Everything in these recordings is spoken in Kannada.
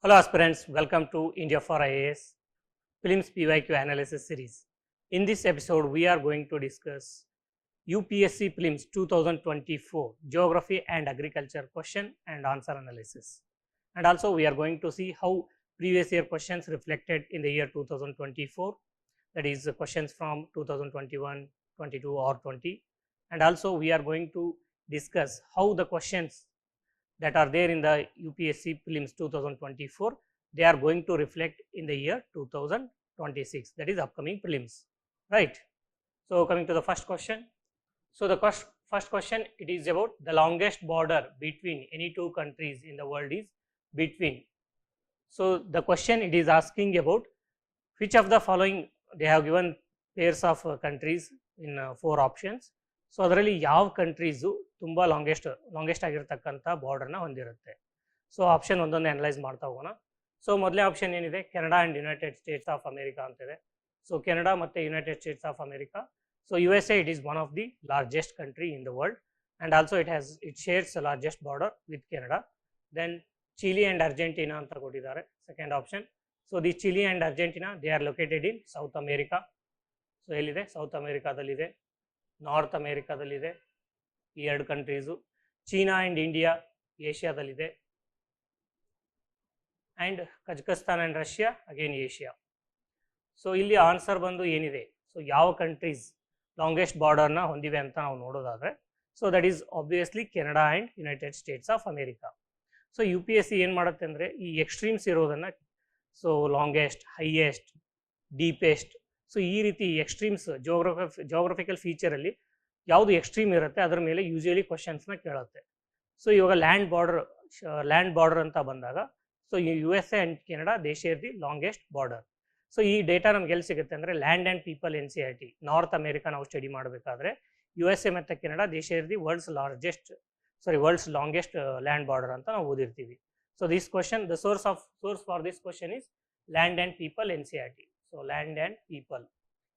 Hello aspirants, welcome to India for IAS Prelims PYQ analysis series. In this episode, we are going to discuss UPSC Prelims 2024 Geography and Agriculture question and answer analysis. And also we are going to see how previous year questions reflected in the year 2024, that is questions from 2021, 22 or 20. And also we are going to discuss how the questions that are there in the UPSC Prelims 2024, they are going to reflect in the year 2026, that is upcoming prelims, right? So coming to the first question. So the first question, it is about the longest border between any two countries in the world is between. So the question, it is asking about which of the following, they have given pairs of countries in 4 options. So ಅದರಲ್ಲಿ ಯಾವ ಕಂಟ್ರೀಸು ತುಂಬ ಲಾಂಗೆಸ್ಟ್ ಆಗಿರ್ತಕ್ಕಂಥ ಬಾರ್ಡರ್ನ ಹೊಂದಿರುತ್ತೆ. ಸೊ ಆಪ್ಷನ್ ಒಂದೊಂದು ಅನಲೈಸ್ ಮಾಡ್ತಾ ಹೋಗೋಣ. ಸೊ ಮೊದಲೇ ಆಪ್ಷನ್ ಏನಿದೆ, Canada and United States of America ಅಂತಿದೆ. ಸೊ ಕೆನಡಾ ಮತ್ತು United States of America. So USA, it is one of the largest country in the world and also it shares largest border with Canada. Then Chile and Argentina ಅಂತ ಕೊಟ್ಟಿದ್ದಾರೆ second option. So the Chile and Argentina, they are located in South America. So ಎಲ್ಲಿದೆ, ಸೌತ್ ಅಮೇರಿಕಾದಲ್ಲಿದೆ. ನಾರ್ತ್ ಅಮೇರಿಕಾದಲ್ಲಿದೆ ಈ 2 countries. China and India ಏಷ್ಯಾದಲ್ಲಿದೆ. And Kazakhstan and Russia again Asia. So ಇಲ್ಲಿ ಆನ್ಸರ್ ಬಂದು ಏನಿದೆ, ಸೊ ಯಾವ ಕಂಟ್ರೀಸ್ ಲಾಂಗೆಸ್ಟ್ ಬಾರ್ಡರ್ನ ಹೊಂದಿವೆ ಅಂತ ನಾವು ನೋಡೋದಾದರೆ, so that is obviously Canada and United States of America. So UPSC ಏನು ಮಾಡುತ್ತೆ ಅಂದರೆ, ಈ ಎಕ್ಸ್ಟ್ರೀಮ್ಸ್ ಇರೋದನ್ನು, so longest, highest, deepest, so ಈ ರೀತಿ ಎಕ್ಸ್ಟ್ರೀಮ್ಸ್ ಜೋಗ್ರಫಿಕಲ್ ಫೀಚರಲ್ಲಿ ಯಾವುದು ಎಕ್ಸ್ಟ್ರೀಮ್ ಇರುತ್ತೆ ಅದರ ಮೇಲೆ ಯೂಶಲಿ ಕ್ವಶನ್ಸ್ನ ಕೇಳುತ್ತೆ. ಸೊ ಇವಾಗ ಲ್ಯಾಂಡ್ ಬಾರ್ಡರ್ ಅಂತ ಬಂದಾಗ, so USA and Canada, they share the longest border. So ಈ ಡೇಟಾ ನಮ್ಗೆ ಎಲ್ಲಿ ಸಿಗುತ್ತೆ ಅಂದರೆ, land and people NCERT North America ನಾವು ಸ್ಟಡಿ ಮಾಡಬೇಕಾದ್ರೆ USA ಮತ್ತು Canada, they share the world's longest land border ಅಂತ ನಾವು ಓದಿರ್ತೀವಿ. So this question, the source for this question is land and people NCERT. So land and people,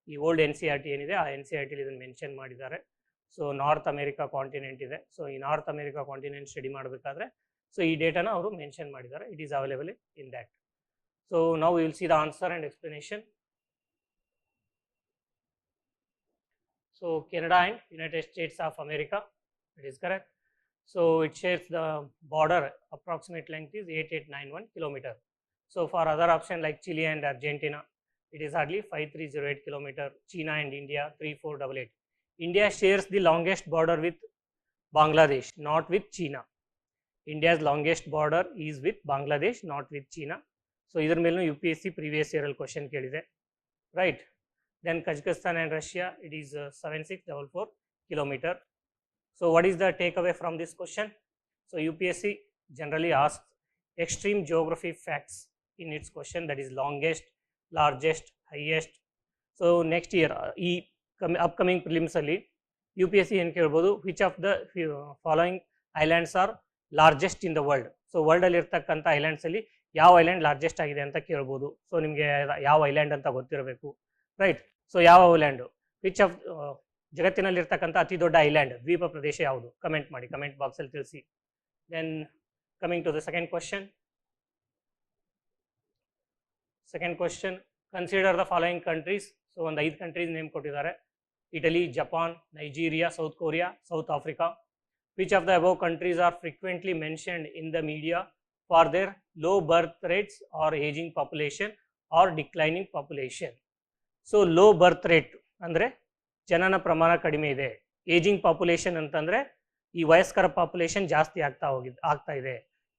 ಈ ಓಲ್ಡ್ NCERT ಏನಿದೆ ಆ NCERT ಇದನ್ನು ಮೆನ್ಷನ್ ಮಾಡಿದ್ದಾರೆ. ಸೊ ನಾರ್ತ್ ಅಮೇರಿಕಾ ಕಾಂಟಿನೆಂಟ್ ಇದೆ. ಸೊ ಈ ನಾರ್ತ್ ಅಮೇರಿಕಾ ಕಾಂಟಿನೆಂಟ್ ಸ್ಟಡಿ ಮಾಡಬೇಕಾದ್ರೆ ಸೊ ಈ ಡೇಟಾನ ಅವರು ಮೆನ್ಷನ್ ಮಾಡಿದ್ದಾರೆ. It is available in that. So ನಾವು will see the answer and explanation. So Canada and United States of America, it is correct. So it shares the border, approximate length is 8891 km. So for other option like Chile and Argentina, it is hardly 5308 km. China and India 3488. India shares the longest border with Bangladesh, not with China. India's longest border is with Bangladesh, not with China. So idar melenu UPSC previous year question kelide, right? Then Kazakhstan and Russia, it is 7644 km. So what is the takeaway from this question? So UPSC generally asks extreme geography facts in its question, that is longest, largest, highest. So next year ಈ upcoming prelims ಅಲ್ಲಿ UPSC ಏನು ಕೇಳ್ಬೋದು, which of the following islands are largest in the world. So ವರ್ಲ್ಡಲ್ಲಿ ಇರ್ತಕ್ಕಂಥ ಐಲ್ಯಾಂಡ್ಸಲ್ಲಿ ಯಾವ ಐಲ್ಯಾಂಡ್ ಲಾರ್ಜೆಸ್ಟ್ ಆಗಿದೆ ಅಂತ ಕೇಳ್ಬೋದು. ಸೊ ನಿಮಗೆ ಯಾವ ಐಲ್ಯಾಂಡ್ ಅಂತ ಗೊತ್ತಿರಬೇಕು, ರೈಟ್? ಸೊ ಯಾವ ಐಲ್ಯಾಂಡು, ವಿಚ್ ಆಫ್ ಜಗತ್ತಿನಲ್ಲಿರ್ತಕ್ಕಂಥ ಅತಿ ದೊಡ್ಡ ಐಲ್ಯಾಂಡ್, ದ್ವೀಪ ಪ್ರದೇಶ ಯಾವುದು, ಕಮೆಂಟ್ ಮಾಡಿ, ಕಮೆಂಟ್ ಬಾಕ್ಸಲ್ಲಿ ತಿಳಿಸಿ. Then coming to the second question. Second question, consider the following countries. So ಒಂದು 5 ಕಂಟ್ರೀಸ್ ನೇಮ್ ಕೊಟ್ಟಿದ್ದಾರೆ: Italy, Japan, Nigeria, South Korea, South Africa. Which of the above countries are frequently mentioned in the media for their low birth rates or ageing population or declining population? So low birth rate ಅಂದರೆ ಜನನ ಪ್ರಮಾಣ ಕಡಿಮೆ ಇದೆ. ಏಜಿಂಗ್ ಪಾಪ್ಯುಲೇಷನ್ ಅಂತಂದರೆ ಈ ವಯಸ್ಕರ ಪಾಪ್ಯುಲೇಷನ್ ಜಾಸ್ತಿ ಆಗ್ತಾ ಇದೆ,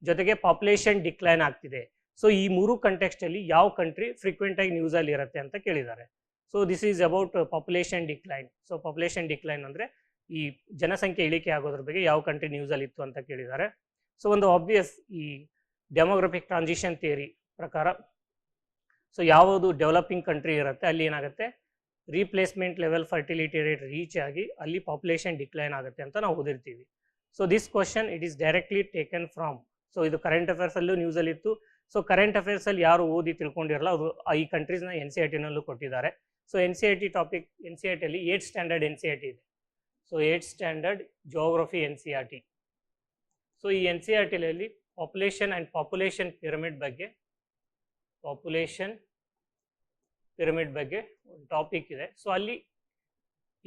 ಜೊತೆಗೆ ಪಾಪ್ಯುಲೇಷನ್ ಡಿಕ್ಲೈನ್ ಆಗ್ತಿದೆ. ಸೊ ಈ 3 ಕಂಟೆಕ್ಸ್ಟಲ್ಲಿ ಯಾವ ಕಂಟ್ರಿ ಫ್ರೀಕ್ವೆಂಟಾಗಿ ನ್ಯೂಸಲ್ಲಿ ಇರುತ್ತೆ ಅಂತ ಕೇಳಿದ್ದಾರೆ. So this is about population decline. So population decline ಅಂದರೆ ಈ ಜನಸಂಖ್ಯೆ ಇಳಿಕೆ ಆಗೋದ್ರ ಬಗ್ಗೆ ಯಾವ ಕಂಟ್ರಿ ನ್ಯೂಸಲ್ಲಿ ಇತ್ತು ಅಂತ ಕೇಳಿದ್ದಾರೆ. ಸೊ ಒಂದು ಆಬ್ವಿಯಸ್, ಈ ಡೆಮೋಗ್ರಫಿಕ್ ಟ್ರಾನ್ಸಿಷನ್ ಥಿಯರಿ ಪ್ರಕಾರ, ಸೊ ಯಾವುದು ಡೆವಲಪಿಂಗ್ ಕಂಟ್ರಿ ಇರುತ್ತೆ ಅಲ್ಲಿ ಏನಾಗುತ್ತೆ, replacement level fertility rate reach ಆಗಿ ಅಲ್ಲಿ ಪಾಪ್ಯುಲೇಷನ್ ಡಿಕ್ಲೈನ್ ಆಗುತ್ತೆ ಅಂತ ನಾವು ಓದಿರ್ತೀವಿ. So this question it is directly taken from, so ಇದು ಕರೆಂಟ್ ಅಫೇರ್ಸಲ್ಲೂ ನ್ಯೂಸಲ್ಲಿ ಇತ್ತು. ಸೊ ಕರೆಂಟ್ ಅಫೇರ್ಸಲ್ಲಿ ಯಾರು ಓದಿ ತಿಳ್ಕೊಂಡಿರಲ್ಲ ಅವರು ಈ ಕಂಟ್ರೀಸ್ನ NCERT-ನಲ್ಲೂ ಕೊಟ್ಟಿದ್ದಾರೆ. ಸೊ NCERT ಟಾಪಿಕ್, NCERT-ಅಲ್ಲಿ 8th ಸ್ಟ್ಯಾಂಡರ್ಡ್ NCERT ಇದೆ. So 8th standard geography NCERT. So ಈ NCERT-ನಲ್ಲಿ ಪಾಪ್ಯುಲೇಷನ್ ಆ್ಯಂಡ್ ಪಾಪ್ಯುಲೇಷನ್ ಪಿರಮಿಡ್ ಬಗ್ಗೆ ಪಾಪ್ಯುಲೇಷನ್ ಪಿರಮಿಡ್ ಬಗ್ಗೆ ಒಂದು ಟಾಪಿಕ್ ಇದೆ. ಸೊ ಅಲ್ಲಿ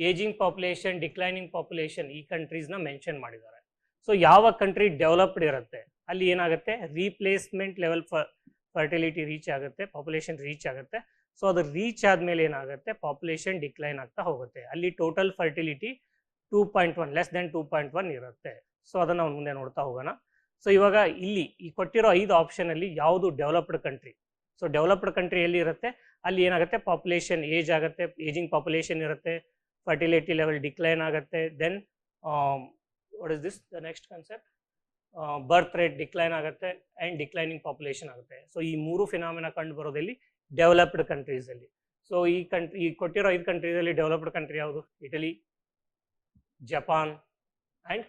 ಏಜಿಂಗ್ ಪಾಪ್ಯುಲೇಷನ್, ಡಿಕ್ಲೈನಿಂಗ್ ಪಾಪ್ಯುಲೇಷನ್ ಈ ಕಂಟ್ರೀಸ್ನ ಮೆನ್ಷನ್ ಮಾಡಿದ್ದಾರೆ. ಸೊ ಯಾವ ಕಂಟ್ರಿ ಡೆವಲಪ್ಡ್ ಇರುತ್ತೆ ಅಲ್ಲಿ ಏನಾಗುತ್ತೆ, ರೀಪ್ಲೇಸ್ಮೆಂಟ್ ಲೆವೆಲ್ ಫರ್ಟಿಲಿಟಿ ರೀಚ್ ಆಗುತ್ತೆ, ಪಾಪ್ಯುಲೇಷನ್ ರೀಚ್ ಆಗುತ್ತೆ. ಸೊ ಅದು ರೀಚ್ ಆದಮೇಲೆ ಏನಾಗುತ್ತೆ, ಪಾಪ್ಯುಲೇಷನ್ ಡಿಕ್ಲೈನ್ ಆಗ್ತಾ ಹೋಗುತ್ತೆ. ಅಲ್ಲಿ ಟೋಟಲ್ ಫರ್ಟಿಲಿಟಿ 2.1 ಲೆಸ್ ದೆನ್ 2.1 ಇರುತ್ತೆ. ಸೊ ಅದನ್ನು ನಾವು ಮುಂದೆ ನೋಡ್ತಾ ಹೋಗೋಣ. ಸೊ ಇವಾಗ ಇಲ್ಲಿ ಈ ಕೊಟ್ಟಿರೋ 5 ಆಪ್ಷನಲ್ಲಿ ಯಾವುದು developed country? So developed country ಎಲ್ಲಿ ಇರುತ್ತೆ ಅಲ್ಲಿ ಏನಾಗುತ್ತೆ, ಪಾಪ್ಯುಲೇಷನ್ ಏಜ್ ಆಗುತ್ತೆ, ಏಜಿಂಗ್ ಪಾಪ್ಯುಲೇಷನ್ ಇರುತ್ತೆ, ಫರ್ಟಿಲಿಟಿ ಲೆವೆಲ್ ಡಿಕ್ಲೈನ್ ಆಗುತ್ತೆ. Then what is this the next concept, birth rate decline ಆಗುತ್ತೆ ಆ್ಯಂಡ್ ಡಿಕ್ಲೈನಿಂಗ್ ಪಾಪ್ಯುಲೇಷನ್ ಆಗುತ್ತೆ. ಸೊ ಈ 3 ಫಿನಾಮಿನಾ ಕಂಡು ಬರೋದಲ್ಲಿ ಡೆವಲಪ್ಡ್ ಕಂಟ್ರೀಸಲ್ಲಿ. ಸೊ ಈ ಕೊಟ್ಟಿರೋ 5 ಕಂಟ್ರೀಸಲ್ಲಿ ಡೆವಲಪ್ಡ್ ಕಂಟ್ರಿ ಯಾವುದು? Italy, Japan and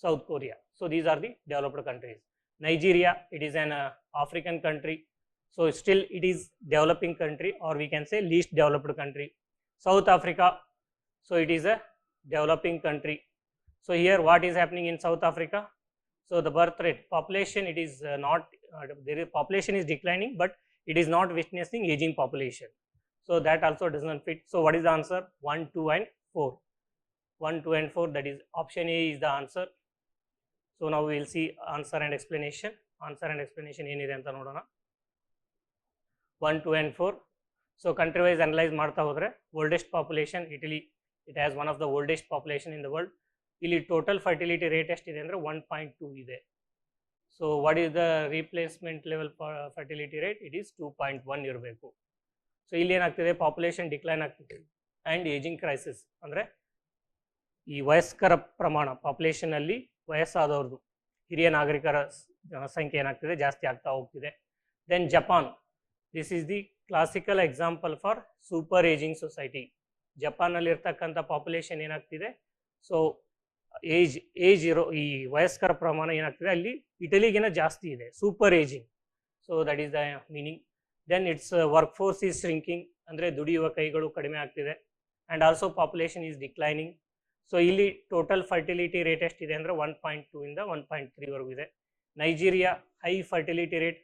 South Korea. So these are the developed countries. Nigeria, it is an African country. So still it is developing country, or we can say least developed country. South Africa, so it is a developing country. So here what is happening in South Africa? So the birth rate, population, it is not, population is declining, but it is not witnessing aging population. So that also does not fit. So what is the answer? 1, 2 and 4. 1, 2 and 4, that is option A is the answer. So now we will see answer and explanation. Answer and explanation ಏನಿದೆ ಅಂತ ನೋಡೋಣ. 1, 2 and 4. So country wise analyze ಮಾಡ್ತಾ ಹೋದರೆ, oldest population Italy, it has one of the oldest population in the world. ಇಲ್ಲಿ ಟೋಟಲ್ ಫರ್ಟಿಲಿಟಿ ರೇಟ್ ಎಷ್ಟಿದೆ ಅಂದರೆ 1.2 ಇದೆ. So what is the replacement level fertility rate? It is 2.1 ಇರಬೇಕು. ಸೊ ಇಲ್ಲಿ ಏನಾಗ್ತಿದೆ, ಪಾಪ್ಯುಲೇಷನ್ ಡಿಕ್ಲೈನ್ ಆಗ್ತಿದೆ ಆ್ಯಂಡ್ ಏಜಿಂಗ್ ಕ್ರೈಸಿಸ್, ಅಂದರೆ ಈ ವಯಸ್ಕರ ಪ್ರಮಾಣ, ಪಾಪ್ಯುಲೇಷನಲ್ಲಿ ವಯಸ್ಸಾದವ್ರದ್ದು, ಹಿರಿಯ ನಾಗರಿಕರ ಸಂಖ್ಯೆ ಏನಾಗ್ತಿದೆ, ಜಾಸ್ತಿ ಆಗ್ತಾ ಹೋಗ್ತಿದೆ. Then Japan, this is the classical example for super ageing society. ಜಪಾನಲ್ಲಿ ಇರ್ತಕ್ಕಂಥ ಪಾಪ್ಯುಲೇಷನ್ ಏನಾಗ್ತಿದೆ, ಸೊ ಏಜ್ ಇರೋ ಈ ವಯಸ್ಕರ ಪ್ರಮಾಣ ಏನಾಗ್ತಿದೆ ಅಲ್ಲಿ ಇಟಲಿಗಿನ ಜಾಸ್ತಿ ಇದೆ, super ageing. So that is the meaning. Then its work force is shrinking, ಅಂದರೆ ದುಡಿಯುವ ಕೈಗಳು ಕಡಿಮೆ ಆಗ್ತಿದೆ. And also population is declining. So ಇಲ್ಲಿ ಟೋಟಲ್ ಫರ್ಟಿಲಿಟಿ ರೇಟ್ ಎಷ್ಟಿದೆ ಅಂದರೆ 1.2 ಇಂದ 1.3 ವರೆಗೂ ಇದೆ. Nigeria high fertility rate.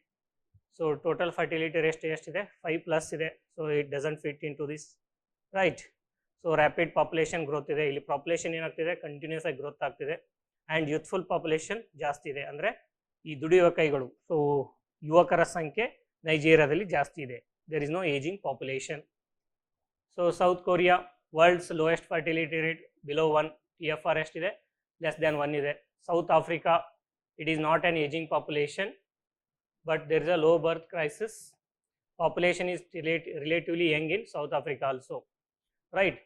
So total fertility rate ಎಷ್ಟಿದೆ? 5+ ಇದೆ. So it doesn't fit into this, right. So rapid population growth ಇದೆ. ಇಲ್ಲಿ ಪಾಪ್ಯುಲೇಷನ್ ಏನಾಗ್ತಿದೆ, ಕಂಟಿನ್ಯೂಸ್ ಆಗಿ ಗ್ರೋತ್ ಆಗ್ತಿದೆ. ಆ್ಯಂಡ್ ಯೂತ್ಫುಲ್ ಪಾಪ್ಯುಲೇಷನ್ ಜಾಸ್ತಿ ಇದೆ, ಅಂದರೆ ಈ ದುಡಿಯುವ ಕೈಗಳು, ಸೊ ಯುವಕರ ಸಂಖ್ಯೆ ನೈಜೀರಿಯಾದಲ್ಲಿ ಜಾಸ್ತಿ ಇದೆ. There is no ageing population. So South Korea, world's lowest fertility rate, below 1. TFR ಎಷ್ಟಿದೆ? ಲೆಸ್ ದ್ಯಾನ್ 1 ಇದೆ. South Africa, it is not on ageing population, but there is a low birth crisis. Population is relatively young in South Africa also, right?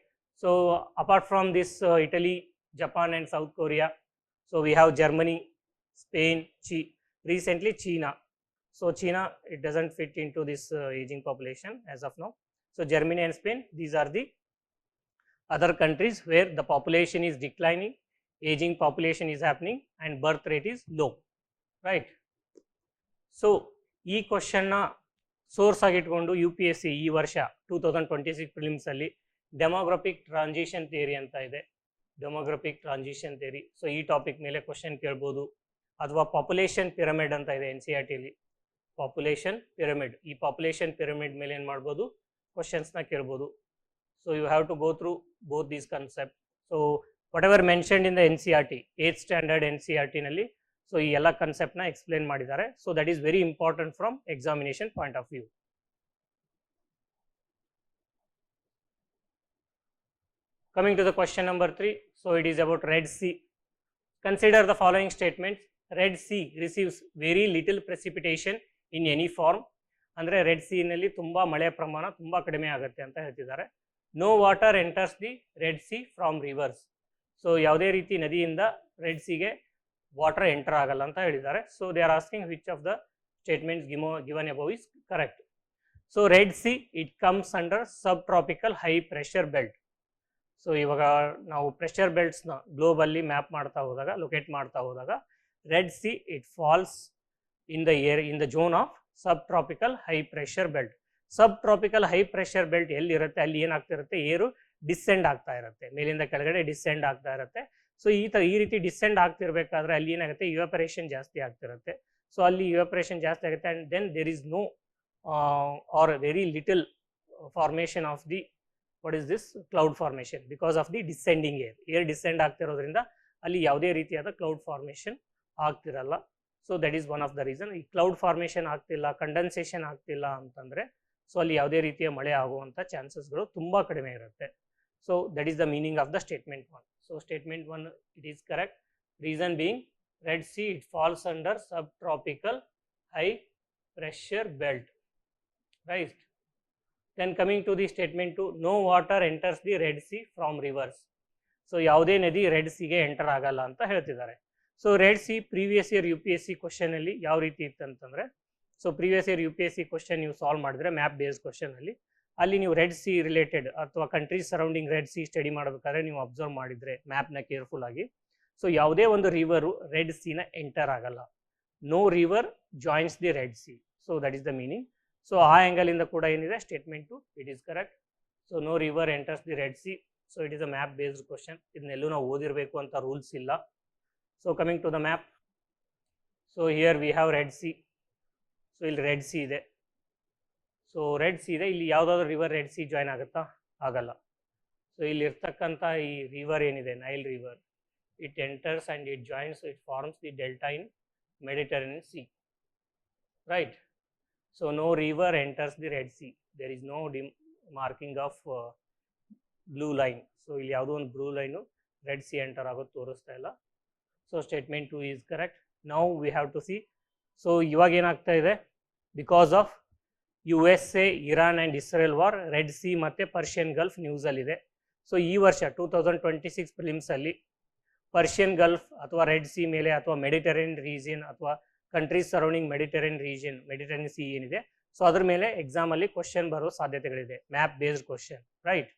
So apart from this Italy, Japan and South Korea, so we have Germany, Spain, recently China. So China, it doesn't fit into this aging population as of now. So Germany and Spain, these are the other countries where the population is declining, aging population is happening and birth rate is low, right? So ಈ ಕ್ವಶನ್ನ ಸೋರ್ಸ್ ಆಗಿಟ್ಕೊಂಡು UPSC ಈ ವರ್ಷ 2026 ಪ್ರಿಲಿಮ್ಸಲ್ಲಿ ಡೆಮೋಗ್ರಫಿಕ್ ಟ್ರಾನ್ಸಿಷನ್ ಥಿಯರಿ ಅಂತ ಇದೆ, ಡೆಮೋಗ್ರಫಿಕ್ ಟ್ರಾನ್ಸಿಷನ್ ಥಿಯರಿ. ಸೊ ಈ ಟಾಪಿಕ್ ಮೇಲೆ ಕ್ವಶನ್ ಕೇಳ್ಬೋದು. ಅಥವಾ ಪಾಪ್ಯುಲೇಷನ್ ಪಿರಮಿಡ್ ಅಂತ ಇದೆ NCERTಲಿ, ಪಾಪ್ಯುಲೇಷನ್ ಪಿರಮಿಡ್. ಈ ಪಾಪ್ಯುಲೇಷನ್ ಪಿರಮಿಡ್ ಮೇಲೆ ಏನು ಮಾಡ್ಬೋದು, ಕ್ವಶನ್ಸ್ನ ಕೇಳ್ಬೋದು. So you have to go through both these concept. So whatever mentioned in the NCERT, 8th standard NCERTನಲ್ಲಿ ಸೊ ಈ ಎಲ್ಲ ಕನ್ಸೆಪ್ಟ್ನ ಎಕ್ಸ್ಪ್ಲೇನ್ ಮಾಡಿದ್ದಾರೆ. So that is very important from examination point of view. Coming to the question number 3, so it is about Red Sea. Consider the following statements. Red Sea receives very little precipitation in any form. ಅಂದರೆ ರೆಡ್ ಸೀನಲ್ಲಿ ತುಂಬ ಮಳೆ ಪ್ರಮಾಣ ತುಂಬ ಕಡಿಮೆ ಆಗುತ್ತೆ ಅಂತ ಹೇಳ್ತಿದ್ದಾರೆ. No water enters the red sea from rivers. So ಯಾವುದೇ ರೀತಿ ನದಿಯಿಂದ ರೆಡ್ ಸಿಗೆ ವಾಟರ್ ಎಂಟರ್ ಆಗಲ್ಲ ಅಂತ ಹೇಳಿದ್ದಾರೆ. So they are asking which of the statements given above is correct. So Red sea it comes under sub tropical high pressure belt. So ಇವಾಗ ನಾವು ಪ್ರೆಷರ್ ಬೆಲ್ಟ್ಸ್ನ ಗ್ಲೋಬಲ್ಲಿ ಮ್ಯಾಪ್ ಮಾಡ್ತಾ ಹೋದಾಗ, ಲೊಕೇಟ್ ಮಾಡ್ತಾ ಹೋದಾಗ, red sea it falls in the zone of subtropical high pressure belt. Subtropical high pressure belt ಎಲ್ಲಿರುತ್ತೆ ಅಲ್ಲಿ ಏನಾಗ್ತಿರುತ್ತೆ, ಏರು ಡಿಸೆಂಡ್ ಆಗ್ತಾ ಇರುತ್ತೆ, ಮೇಲಿಂದ ಕೆಳಗಡೆ ಡಿಸೆಂಡ್ ಆಗ್ತಾ ಇರುತ್ತೆ. ಸೊ ಈ ರೀತಿ ಡಿಸೆಂಡ್ ಆಗ್ತಿರ್ಬೇಕಾದ್ರೆ ಅಲ್ಲಿ ಏನಾಗುತ್ತೆ, ಇವಾಪರೇಷನ್ ಜಾಸ್ತಿ ಆಗ್ತಿರುತ್ತೆ. ಸೊ ಅಲ್ಲಿ ಇವಾಪರೇಷನ್ ಜಾಸ್ತಿ ಆಗುತ್ತೆ and then there is no or very little formation of the what is this cloud formation because of the descending air descend ಆಗ್ತಿರೋದ್ರಿಂದ ಅಲ್ಲಿ ಯಾವುದೇ ರೀತಿಯಾದ ಕ್ಲೌಡ್ ಫಾರ್ಮೇಷನ್ ಆಗ್ತಿರಲ್ಲ. So that is one of the reason. ಈ ಕ್ಲೌಡ್ ಫಾರ್ಮೇಷನ್ ಆಗ್ತಿಲ್ಲ, ಕಂಡೆನ್ಸೇಷನ್ ಆಗ್ತಿಲ್ಲ ಅಂತಂದರೆ ಸೊ ಅಲ್ಲಿ ಯಾವುದೇ ರೀತಿಯ ಮಳೆ ಆಗುವಂಥ ಚಾನ್ಸಸ್ಗಳು ತುಂಬ ಕಡಿಮೆ ಇರುತ್ತೆ. So that is the meaning of the statement 1. So statement 1 it is correct. Reason being Red Sea, it falls under subtropical high pressure belt, right? Then coming to the statement 2, no water enters the Red Sea from rivers. So ಯಾವುದೇ ನದಿ ರೆಡ್ ಸಿಗೆ ಎಂಟರ್ ಆಗಲ್ಲ ಅಂತ ಹೇಳ್ತಿದ್ದಾರೆ. So Red Sea previous year UPSC question ಅಲ್ಲಿ ಯಾವ ರೀತಿ ಇತ್ತಂತಂದ್ರೆ, so previous year UPSC question ನೀವು ಸಾಲ್ವ್ ಮಾಡಿದ್ರೆ ಮ್ಯಾಪ್ ಬೇಸ್ಡ್ ಕ್ವಶನ್ ಅಲ್ಲಿ ನೀವು ರೆಡ್ ಸಿ ರಿಲೇಟೆಡ್ ಅಥವಾ countries surrounding Red Sea study ಮಾಡಬೇಕಾದ್ರೆ ನೀವು ಅಬ್ಸರ್ವ್ ಮಾಡಿದ್ರೆ ಮ್ಯಾಪ್ನ ಕೇರ್ಫುಲ್ ಆಗಿ, ಸೊ ಯಾವುದೇ ಒಂದು ರಿವರು ರೆಡ್ ಸಿನ ಎಂಟರ್ ಆಗಲ್ಲ. No river joins the red Sea. So that is the meaning. So ಆ ಆ್ಯಂಗಲಿಂದ ಕೂಡ ಏನಿದೆ statement 2 it is correct. So no river enters the red Sea. So it is a map based question. ಇದನ್ನೆಲ್ಲೂ ನಾವು ಓದಿರಬೇಕು ಅಂತ ರೂಲ್ಸ್ ಇಲ್ಲ. So coming to the map, so here we have Red Sea. So ಇಲ್ಲಿ ರೆಡ್ ಸಿ ಇದೆ. ಸೊ ರೆಡ್ ಸಿ ಇದೆ, ಇಲ್ಲಿ ಯಾವುದಾದ್ರೂ ರಿವರ್ ರೆಡ್ ಸಿ ಜಾಯ್ನ್ ಆಗುತ್ತಾ? ಆಗಲ್ಲ. ಸೊ ಇಲ್ಲಿ ಇರ್ತಕ್ಕಂಥ ಈ ರಿವರ್ ಏನಿದೆ Nile river, it enters and it joins, so it forms the delta in Mediterranean Sea, right? So no river enters the Red Sea. There is no marking of blue line. So ಇಲ್ಲಿ ಯಾವುದೋ ಒಂದು blue line red sea enter ಆಗೋದು ತೋರಿಸ್ತಾ ಇಲ್ಲ. So statement 2 is correct. Now we have to see. So ಇವಾಗ ಏನಾಗ್ತಾ ಇದೆ, because of USA, Iran and Israel war, red sea ಮತ್ತು ಪರ್ಷಿಯನ್ ಗಲ್ಫ್ ನ್ಯೂಸಲ್ಲಿದೆ. ಸೊ ಈ ವರ್ಷ 2026 ಪ್ರಿಲಿಮ್ಸಲ್ಲಿ ಪರ್ಷಿಯನ್ ಗಲ್ಫ್ ಅಥವಾ ರೆಡ್ ಸಿ ಮೇಲೆ ಅಥವಾ ಮೆಡಿಟರೇನಿಯನ್ ರೀಜಿಯನ್ ಅಥವಾ ಕಂಟ್ರೀಸ್ ಸರೌಂಡಿಂಗ್ ಮೆಡಿಟರೇನಿಯನ್ ಸಿ ಏನಿದೆ, ಸೊ ಅದ್ರ ಮೇಲೆ ಎಕ್ಸಾಮಲ್ಲಿ ಕ್ವಶನ್ ಬರೋ ಸಾಧ್ಯತೆಗಳಿದೆ, ಮ್ಯಾಪ್ ಬೇಸ್ಡ್ ಕ್ವಶನ್, ರೈಟ್?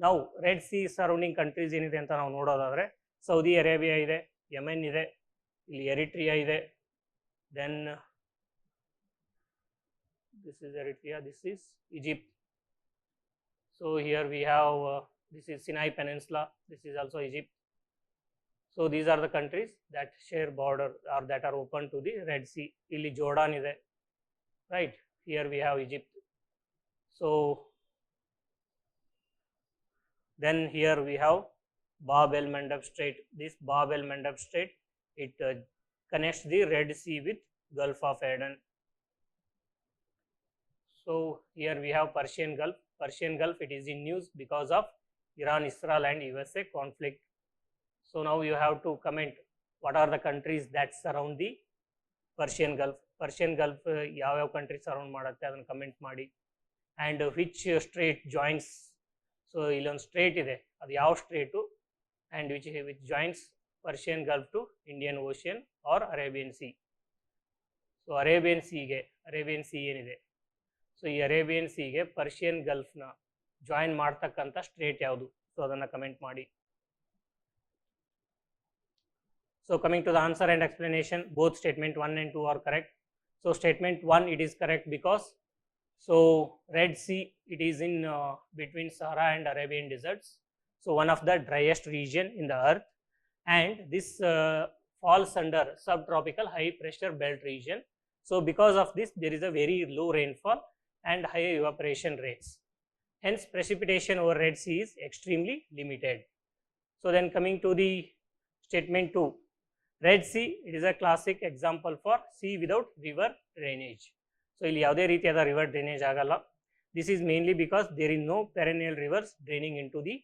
ನಾವು ರೆಡ್ ಸಿ ಸರೌಂಡಿಂಗ್ ಕಂಟ್ರೀಸ್ ಏನಿದೆ ಅಂತ ನಾವು ನೋಡೋದಾದರೆ ಸೌದಿ ಅರೇಬಿಯಾ ಇದೆ, ಯೆಮೆನ್ ಇದೆ, ಇಲ್ಲಿ ಎರಿಟ್ರಿಯಾ ಇದೆ, then this is Eritrea, this is Egypt. So here we have this is Sinai Peninsula, this is also Egypt. So these are the countries that share border or that are open to the Red Sea. Illi Jordan ide, right? Here we have Egypt. So then here we have Bab el Mandeb Strait. This Bab el Mandeb Strait, it connects the Red Sea with Gulf of Aden. So here we have Persian Gulf. Persian Gulf, it is in news because of Iran, Israel and USA conflict. So now you have to comment what are the countries that surround the Persian Gulf. Persian Gulf ಯಾವ ಕಂಟ್ರಿ ಸರೌಂಡ್ ಮಾಡುತ್ತೆ ಅದನ್ನು ಕಮೆಂಟ್ ಮಾಡಿ. And which strait joins, so ಇಲ್ಲೊಂದು ಸ್ಟ್ರೇಟ್ ಇದೆ, ಅದು ಯಾವ strait, and which joins Persian Gulf to Indian Ocean or Arabian sea. So Arabian sea ಏನಿದೆ, ಸೊ ಈ ಅರೇಬಿಯನ್ ಸಿಗೆ ಪರ್ಷಿಯನ್ ಗಲ್ಫ್ನ ಜಾಯಿನ್ ಮಾಡ್ತಕ್ಕಂಥ ಸ್ಟ್ರೇಟ್ ಯಾವುದು, ಸೊ ಅದನ್ನು ಕಮೆಂಟ್ ಮಾಡಿ. So coming to the answer and explanation, both statement 1 and 2 are correct. So statement 1 it is correct because so Red Sea it is in between Sahara and Arabian deserts. So one of the driest region in the earth, and this falls under subtropical high pressure belt region. So because of this there is a very low rainfall and high evaporation rates. Hence precipitation over Red Sea is extremely limited. So then coming to the statement 2, Red Sea, it is a classic example for sea without river drainage. So ಇಲ್ಲಿ ಯಾವುದೇ ರೀತಿಯಾದ ರಿವರ್ ಡ್ರೈನೇಜ್ ಆಗಲ್ಲ. This is mainly because there is no perennial rivers draining into the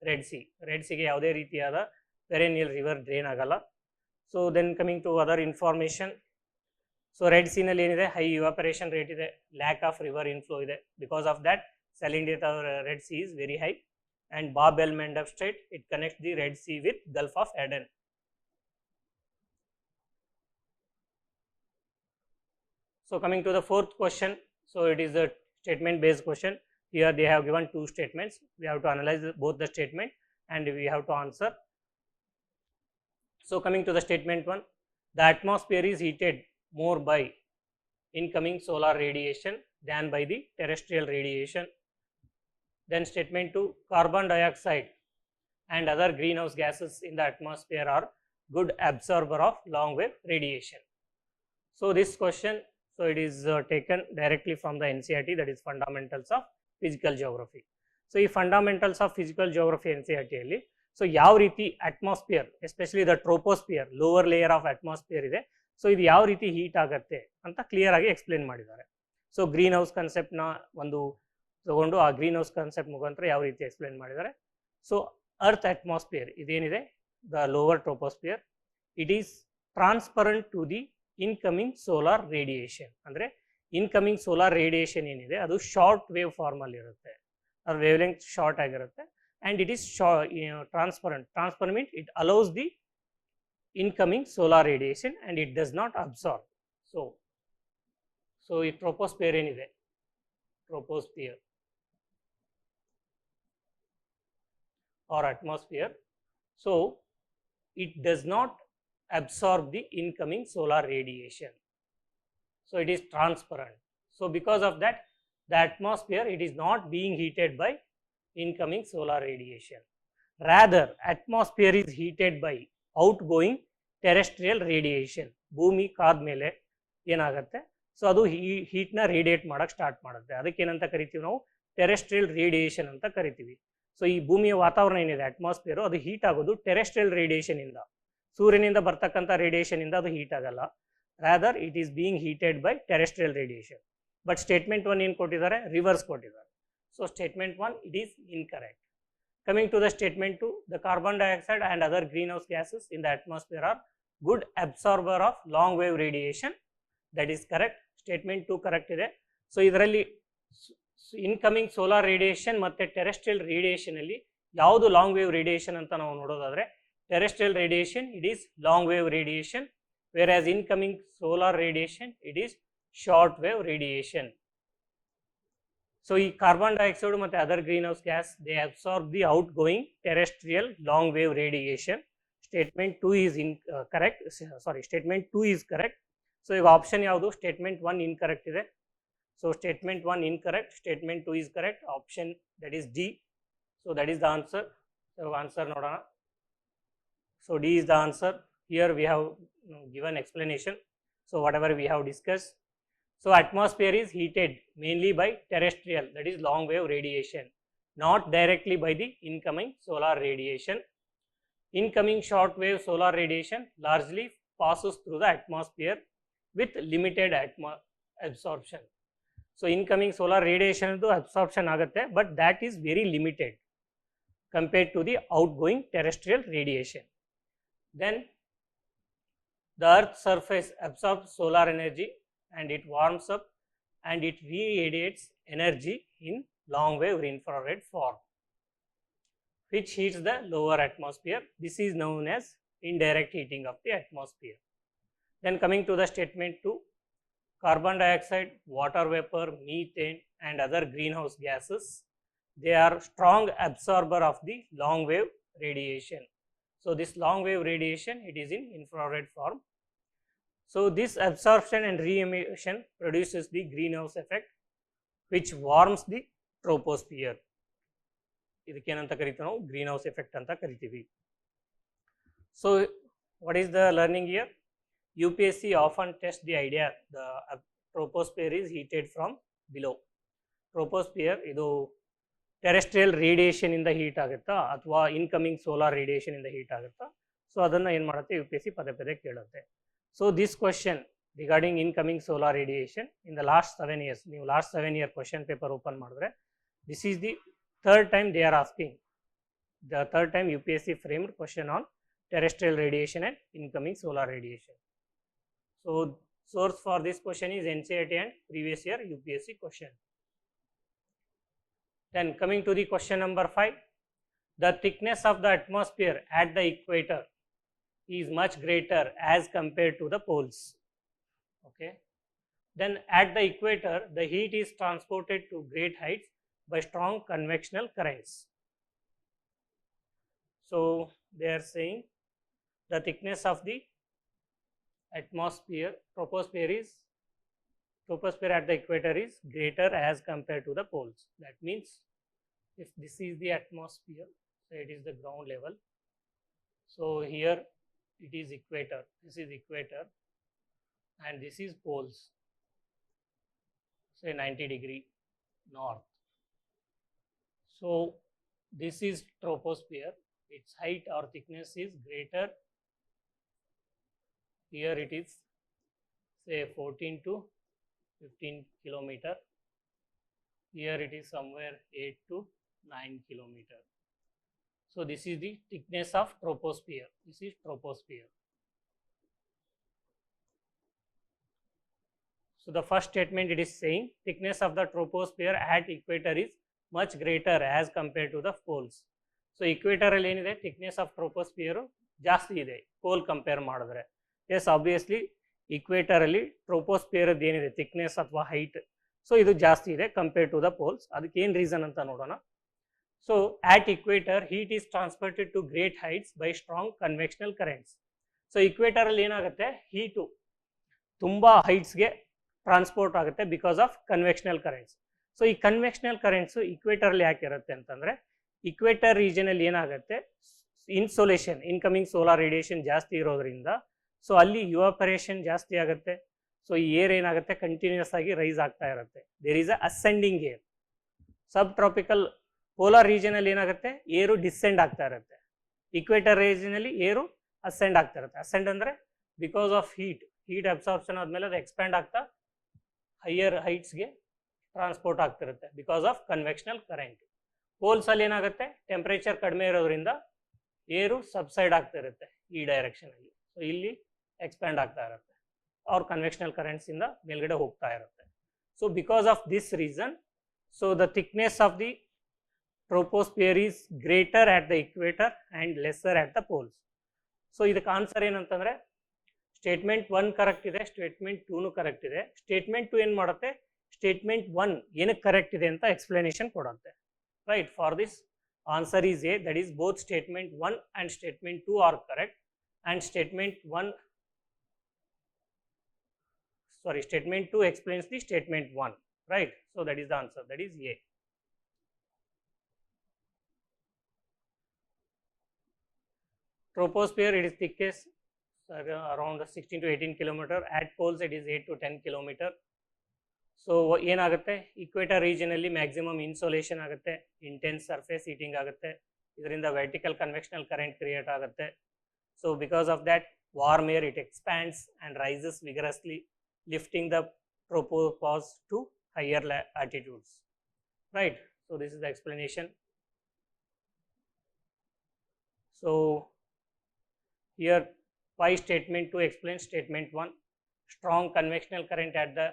red Sea. Red ಸಿಗೆ ಯಾವುದೇ ರೀತಿಯಾದ ಪೆರೆನಿಯಲ್ ರಿವರ್ ಡ್ರೈನ್ ಆಗಲ್ಲ. So then coming to other information, so Red ಸಿನಲ್ಲಿ ಏನಿದೆ, ಹೈ ಇವಾಪರೇಷನ್ ರೇಟ್ ಇದೆ, ಲ್ಯಾಕ್ ಆಫ್ ರಿವರ್ ಇನ್ಫ್ಲೋ ಇದೆ. Because of that salinity of Red Sea is very high. And Bab el Mandeb Strait, it connects the Red Sea with Gulf of Aden. So coming to the fourth question, so it is a statement based question. Here they have given two statements. We have to analyze both the statement and we have to answer. So coming to the statement 1, the atmosphere is heated more by incoming solar radiation than by the terrestrial radiation. Then statement 2, carbon dioxide and other greenhouse gases in the atmosphere are good absorber of long wave radiation. So this question, so it is taken directly from the NCERT, that is Fundamentals of Physical Geography. So ಈ ಫಂಡಮೆಂಟಲ್ಸ್ ಆಫ್ ಫಿಸಿಕಲ್ ಜಿಯೋಗ್ರಫಿ NCERTಯಲ್ಲಿ ಸೊ ಯಾವ ರೀತಿ atmosphere, especially the troposphere, lower layer of atmosphere ಇದೆ, ಸೊ ಇದು ಯಾವ ರೀತಿ ಹೀಟ್ ಆಗುತ್ತೆ ಅಂತ ಕ್ಲಿಯರ್ ಆಗಿ ಎಕ್ಸ್ಪ್ಲೇನ್ ಮಾಡಿದ್ದಾರೆ. ಸೊ ಗ್ರೀನ್ ಹೌಸ್ ಕಾನ್ಸೆಪ್ಟ್ನ ಒಂದು ತಗೊಂಡು ಆ ಗ್ರೀನ್ ಹೌಸ್ ಕಾನ್ಸೆಪ್ಟ್ ಮುಖಾಂತರ ಯಾವ ರೀತಿ ಎಕ್ಸ್ಪ್ಲೇನ್ ಮಾಡಿದ್ದಾರೆ. ಸೊ ಅರ್ತ್ ಅಟ್ಮಾಸ್ಫಿಯರ್ ಇದೇನಿದೆ, the lower troposphere, it is transparent to the incoming solar radiation. ಅಂದರೆ ಇನ್ಕಮಿಂಗ್ ಸೋಲಾರ್ ರೇಡಿಯೇಷನ್ ಏನಿದೆ ಅದು ಶಾರ್ಟ್ ವೇವ್ ಫಾರ್ಮಲ್ಲಿ ಇರುತ್ತೆ, ಅದ್ರ ವೇವ್ ಲೆಂತ್ ಶಾರ್ಟ್ ಆಗಿರುತ್ತೆ. And it is transparent. Transparent means it allows the incoming solar radiation and it does not absorb. So ಈ ಟ್ರೋಪೋಸ್ಫಿಯರ್ ಏನಿದೆ, troposphere or atmosphere, so it does not absorb the incoming solar radiation, so it is transparent. So because of that, the atmosphere, it is not being heated by incoming solar radiation, rather atmosphere is heated by outgoing terrestrial radiation. ಭೂಮಿ ಕಾದ್ಮೇಲೆ ಏನಾಗುತ್ತೆ, ಸೊ ಅದು ಹೀಟ್ನ ರೇಡಿಯೇಟ್ ಮಾಡೋಕ್ಕೆ ಸ್ಟಾರ್ಟ್ ಮಾಡುತ್ತೆ. ಅದಕ್ಕೆ ಏನಂತ ಕರಿತೀವಿ ನಾವು, ಟೆರೆಸ್ಟ್ರಿಯಲ್ ರೇಡಿಯೇಷನ್ ಅಂತ ಕರಿತೀವಿ. ಸೊ ಈ ಭೂಮಿಯ ವಾತಾವರಣ ಏನಿದೆ ಅಟ್ಮಾಸ್ಫಿಯರು, ಅದು ಹೀಟ್ ಆಗೋದು ಟೆರೆಸ್ಟ್ರಿಯಲ್ ರೇಡಿಯೇಷನ್ ಇಂದ, ಸೂರ್ಯನಿಂದ ಬರ್ತಕ್ಕಂಥ ರೇಡಿಯೇಷನ್ ಇಂದ ಅದು ಹೀಟ್ ಆಗಲ್ಲ. Rather it is being heated by terrestrial radiation. But statement 1 ಏನು ಕೊಟ್ಟಿದ್ದಾರೆ, ರಿವರ್ಸ್ ಕೊಟ್ಟಿದ್ದಾರೆ. So statement 1 it is incorrect. Coming to the statement 2, the carbon dioxide and other green house gases in the atmosphere are good absorber of long wave radiation. That is correct. Statement 2 correct ಇದೆ. ಸೊ ಇದರಲ್ಲಿ ಇನ್ಕಮಿಂಗ್ ಸೋಲಾರ್ ರೇಡಿಯೇಷನ್ ಮತ್ತು ಟೆರೆಸ್ಟ್ರಿಯಲ್ ರೇಡಿಯೇಷನಲ್ಲಿ ಯಾವುದು ಲಾಂಗ್ ವೇವ್ ರೇಡಿಯೇಷನ್ ಅಂತ ನಾವು ನೋಡೋದಾದರೆ, terrestrial radiation it is long wave radiation, wear as incoming solar radiation it is short wave radiation. So ಈ ಕಾರ್ಬನ್ ಡೈಆಕ್ಸೈಡ್ ಮತ್ತು other green house gas they absorb the out going terrestrial long wave radiation. Statement 2 is correct. Statement 2 is correct. So ಈಗ ಆಪ್ಷನ್ ಯಾವುದು, ಸ್ಟೇಟ್ಮೆಂಟ್ 1 ಇನ್ಕರೆಕ್ಟ್ ಇದೆ. So statement 1 incorrect, statement 2 is correct, option that is D. So that is the answer. So answer nodana. So D is the answer. Here we have given explanation. So whatever we have discussed. So atmosphere is heated mainly by terrestrial, that is long wave radiation, not directly by the incoming solar radiation. Incoming short wave solar radiation largely passes through the atmosphere with limited absorption. So incoming solar radiation absorption ಆಗುತ್ತೆ, but that is very limited compared to the outgoing terrestrial radiation. Then the earth's surface absorbs solar energy and it warms up and it radiates energy in long wave infrared form, which heats the lower atmosphere. This is known as indirect heating of the atmosphere. Then coming to the statement 2, carbon dioxide, water vapor, methane and other greenhouse gases, they are strong absorber of the long wave radiation. So this long wave radiation, it is in infrared form. So this absorption and re-emission produces the greenhouse effect, which warms the troposphere. ಇದಕ್ಕೆ ಏನಂತ ಕರಿತೀವಿ ನಾವು, ಗ್ರೀನ್ ಹೌಸ್ ಎಫೆಕ್ಟ್ ಅಂತ ಕರಿತೀವಿ. So what is the learning year? UPSC often test the idea the troposphere is heated from below. Troposphere ಇದು ಟೆರೆಸ್ಟ್ರಿಯಲ್ ರೇಡಿಯೇಷನ್ ಇಂದ ಹೀಟ್ ಆಗುತ್ತಾ ಅಥವಾ ಇನ್ಕಮಿಂಗ್ ಸೋಲಾರ್ ರೇಡಿಯೇಷನ್ ಇಂದ ಹೀಟ್ ಆಗುತ್ತಾ? ಸೊ ಅದನ್ನು ಏನು ಮಾಡುತ್ತೆ, UPSC ಪದೇ ಪದೇ ಕೇಳುತ್ತೆ. So this question regarding incoming solar radiation in the last 7 years, ನೀವು last 7 year question paper open ಮಾಡಿದ್ರೆ this is the third time they are asking, the third time UPSC framed question on terrestrial radiation and incoming solar radiation. So source for this question is NCERT and previous year UPSC question. Then coming to the question number 5, the thickness of the atmosphere at the equator is much greater as compared to the poles. Okay. Then at the equator, the heat is transported to great heights by strong convectional currents. So they are saying the thickness of the atmosphere, troposphere at the equator is greater as compared to the poles. That means if this is the atmosphere, so it is the ground level. So here it is equator, this is equator. and this is poles, say 90° north. So this is troposphere, its height or thickness is greater, here it is say 14 to 15 kilometer, here it is somewhere 8 to 9 kilometer. So this is the thickness of troposphere, this is troposphere. So the first statement it is saying thickness of the troposphere at equator is much greater as compared to the poles. So equator alli enide thickness of troposphere ಜಾಸ್ತಿ ಇದೆ ಪೋಲ್ ಕಂಪೇರ್ ಮಾಡಿದ್ರೆ. ಎಸ್ ಆಬ್ವಿಯಸ್ಲಿ ಇಕ್ವೇಟರ್ ಅಲ್ಲಿ ಟ್ರೋಪೋಸ್ಪಿಯರ್ ಏನಿದೆ ಥಿಕ್ನೆಸ್ ಅಥವಾ ಹೈಟ್, ಸೊ ಇದು ಜಾಸ್ತಿ ಇದೆ ಕಂಪೇರ್ ಟು ದ ಪೋಲ್ಸ್. ಅದಕ್ಕೆ ಏನು ರೀಸನ್ ಅಂತ ನೋಡೋಣ. So at equator heat is transported to great heights by strong convectional currents. So equator ಅಲ್ಲಿ ಏನಾಗುತ್ತೆ, ಹೀಟು ತುಂಬಾ ಹೈಟ್ಸ್ಗೆ ಟ್ರಾನ್ಸ್ಪೋರ್ಟ್ ಆಗುತ್ತೆ because of convectional currents. So ಈ ಕನ್ವೆಕ್ಷನಲ್ ಕರೆಂಟ್ಸ್ ಇಕ್ವೇಟರ್ ಅಲ್ಲಿ ಯಾಕೆ ಇರುತ್ತೆ ಅಂತಂದ್ರೆ, ಇಕ್ವೇಟರ್ ರೀಜನ್ ಅಲ್ಲಿ ಏನಾಗುತ್ತೆ, ಇನ್ಸೋಲೇಷನ್ ಇನ್ಕಮಿಂಗ್ ಸೋಲಾರ್ ರೇಡಿಯೇಷನ್ ಜಾಸ್ತಿ ಇರೋದ್ರಿಂದ ಸೊ ಅಲ್ಲಿ ಯುವಾಪರೇಷನ್ ಜಾಸ್ತಿ ಆಗುತ್ತೆ. ಸೊ ಈ ಏರ್ ಏನಾಗುತ್ತೆ ಕಂಟಿನ್ಯೂಸ್ ಆಗಿ ರೈಸ್ ಆಗ್ತಾ ಇರುತ್ತೆ. There is a ascending air. Subtropical polar region ಅಲ್ಲಿ ಏನಾಗುತ್ತೆ, ಏರು ಡಿಸೆಂಡ್ ಆಗ್ತಾ ಇರುತ್ತೆ. ಇಕ್ವೇಟರ್ ರೀಜನ್ ಅಲ್ಲಿ ಏರು ಅಸೆಂಡ್ ಆಗ್ತಾ ಇರುತ್ತೆ. ಅಸೆಂಡ್ ಅಂದ್ರೆ ಬಿಕಾಸ್ ಆಫ್ ಹೀಟ್ ಅಬ್ಸಾರ್ಪ್ಷನ್ ಆದ್ಮೇಲೆ ಅದು ಎಕ್ಸ್ಪ್ಯಾಂಡ್ ಆಗ್ತಾ ಹೈಯರ್ ಹೈಟ್ಸ್ಗೆ ಟ್ರಾನ್ಸ್ಪೋರ್ಟ್ ಆಗ್ತಿರುತ್ತೆ because of convectional current. Poles ಅಲ್ಲಿ ಏನಾಗುತ್ತೆ, ಟೆಂಪರೇಚರ್ ಕಡಿಮೆ ಇರೋದ್ರಿಂದ ಏರು ಸಬ್ಸೈಡ್ ಆಗ್ತಾ ಇರುತ್ತೆ ಈ ಡೈರೆಕ್ಷನ್ ಅಲ್ಲಿ. ಸೊ ಇಲ್ಲಿ ಎಕ್ಸ್ಪ್ಯಾಂಡ್ ಆಗ್ತಾ ಇರುತ್ತೆ, ಅವ್ರ ಕನ್ವೆಕ್ಷನಲ್ ಕರೆಂಟ್ಸ್ ಇಂದ ಮೇಲ್ಗಡೆ ಹೋಗ್ತಾ ಇರುತ್ತೆ. So because of this reason, so the thickness of the troposphere is greater at the equator and lesser at the poles. So ಇದಕ್ಕೆ ಆನ್ಸರ್ ಏನಂತಂದ್ರೆ ಸ್ಟೇಟ್ಮೆಂಟ್ 1 ಕರೆಕ್ಟ್ ಇದೆ, ಸ್ಟೇಟ್ಮೆಂಟ್ 2 ಕರೆಕ್ಟ್ ಇದೆ. ಸ್ಟೇಟ್ಮೆಂಟ್ 2 ಏನು ಮಾಡುತ್ತೆ, ಸ್ಟೇಟ್ಮೆಂಟ್ 1 ಏನಕ್ಕೆ ಕರೆಕ್ಟ್ ಇದೆ ಅಂತ ಎಕ್ಸ್ಪ್ಲನೇಷನ್ ಕೊಡುತ್ತೆ. Right, for this answer is A, that is both statement 1 and statement 2 are correct, and statement 2 explains the statement 1, right? So that is the answer, that is A. Troposphere, it is thickest around 16 to 18 kilometer. At poles it is 8 to 10 kilometer. ಸೊ ಏನಾಗುತ್ತೆ, ಇಕ್ವೇಟರ್ ರೀಜನಲ್ಲಿ ಮ್ಯಾಕ್ಸಿಮಮ್ ಇನ್ಸೋಲೇಷನ್ ಆಗುತ್ತೆ, ಇಂಟೆನ್ಸ್ ಸರ್ಫೇಸ್ ಹೀಟಿಂಗ್ ಆಗುತ್ತೆ, ಇದರಿಂದ ವರ್ಟಿಕಲ್ ಕನ್ವೆಕ್ಷನಲ್ ಕರೆಂಟ್ ಕ್ರಿಯೇಟ್ ಆಗುತ್ತೆ. So because of that warm air it expands and rises vigorously, lifting the tropopause to higher altitudes. Right, so this is the explanation. So here why statement 2 explains statement 1. Strong convectional current at the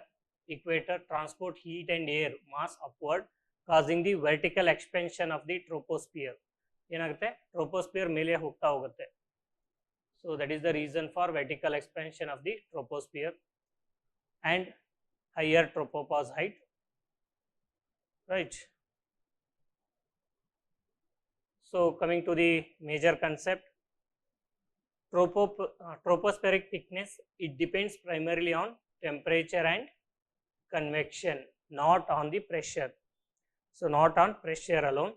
equator transport heat and air mass upward, causing the vertical expansion of the troposphere. ಏನಾಗುತ್ತೆ, ಟ್ರೋಪೋಸ್ಪಿಯರ್ ಮೇಲೆ ಹೋಗ್ತಾ ಹೋಗುತ್ತೆ. So that is the reason for vertical expansion of the troposphere and higher tropopause height. Right. So coming to the major concept, tropospheric thickness, it depends primarily on temperature and convection, not on the pressure. So not on pressure alone.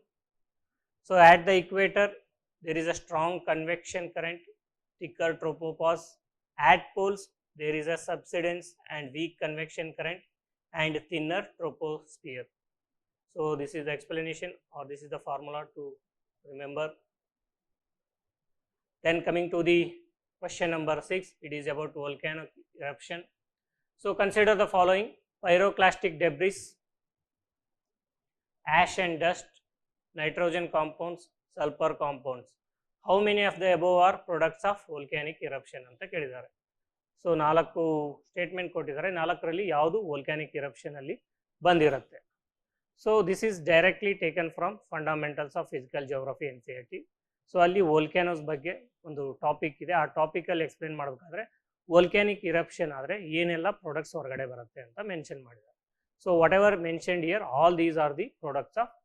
So at the equator there is a strong convection current, thicker tropopause. At poles there is a subsidence and weak convection current and thinner troposphere. So this is the explanation, or this is the formula to remember. Then coming to the question number 6, it is about volcanic eruption. So consider the following: pyroclastic debris, ash and dust, nitrogen compounds, sulfur compounds. How many of the above are products of volcanic eruption ಅಂತ ಕೇಳಿದ್ದಾರೆ. ಸೊ 4 ಸ್ಟೇಟ್ಮೆಂಟ್ ಕೊಟ್ಟಿದ್ದಾರೆ, 4ರಲ್ಲಿ ಯಾವುದು ವೋಲ್ಕ್ಯಾನಿಕ್ ಎರಪ್ಷನ್ ಅಲ್ಲಿ ಬಂದಿರುತ್ತೆ. So this is directly taken from fundamentals of physical geography NCERT. So ಅಲ್ಲಿ ವೋಲ್ಕ್ಯಾನೋಸ್ ಬಗ್ಗೆ ಒಂದು ಟಾಪಿಕ್ ಇದೆ, ಆ ಟಾಪಿಕಲ್ಲಿ ಎಕ್ಸ್ಪ್ಲೇನ್ ಮಾಡಬೇಕಾದ್ರೆ ವೋಲ್ಕ್ಯಾನಿಕ್ ಇರಪ್ಷನ್ ಆದರೆ ಏನೆಲ್ಲ ಪ್ರಾಡಕ್ಟ್ಸ್ ಹೊರಗಡೆ ಬರುತ್ತೆ ಅಂತ ಮೆನ್ಷನ್ ಮಾಡಿದ್ದಾರೆ. So whatever mentioned here, all these are the products of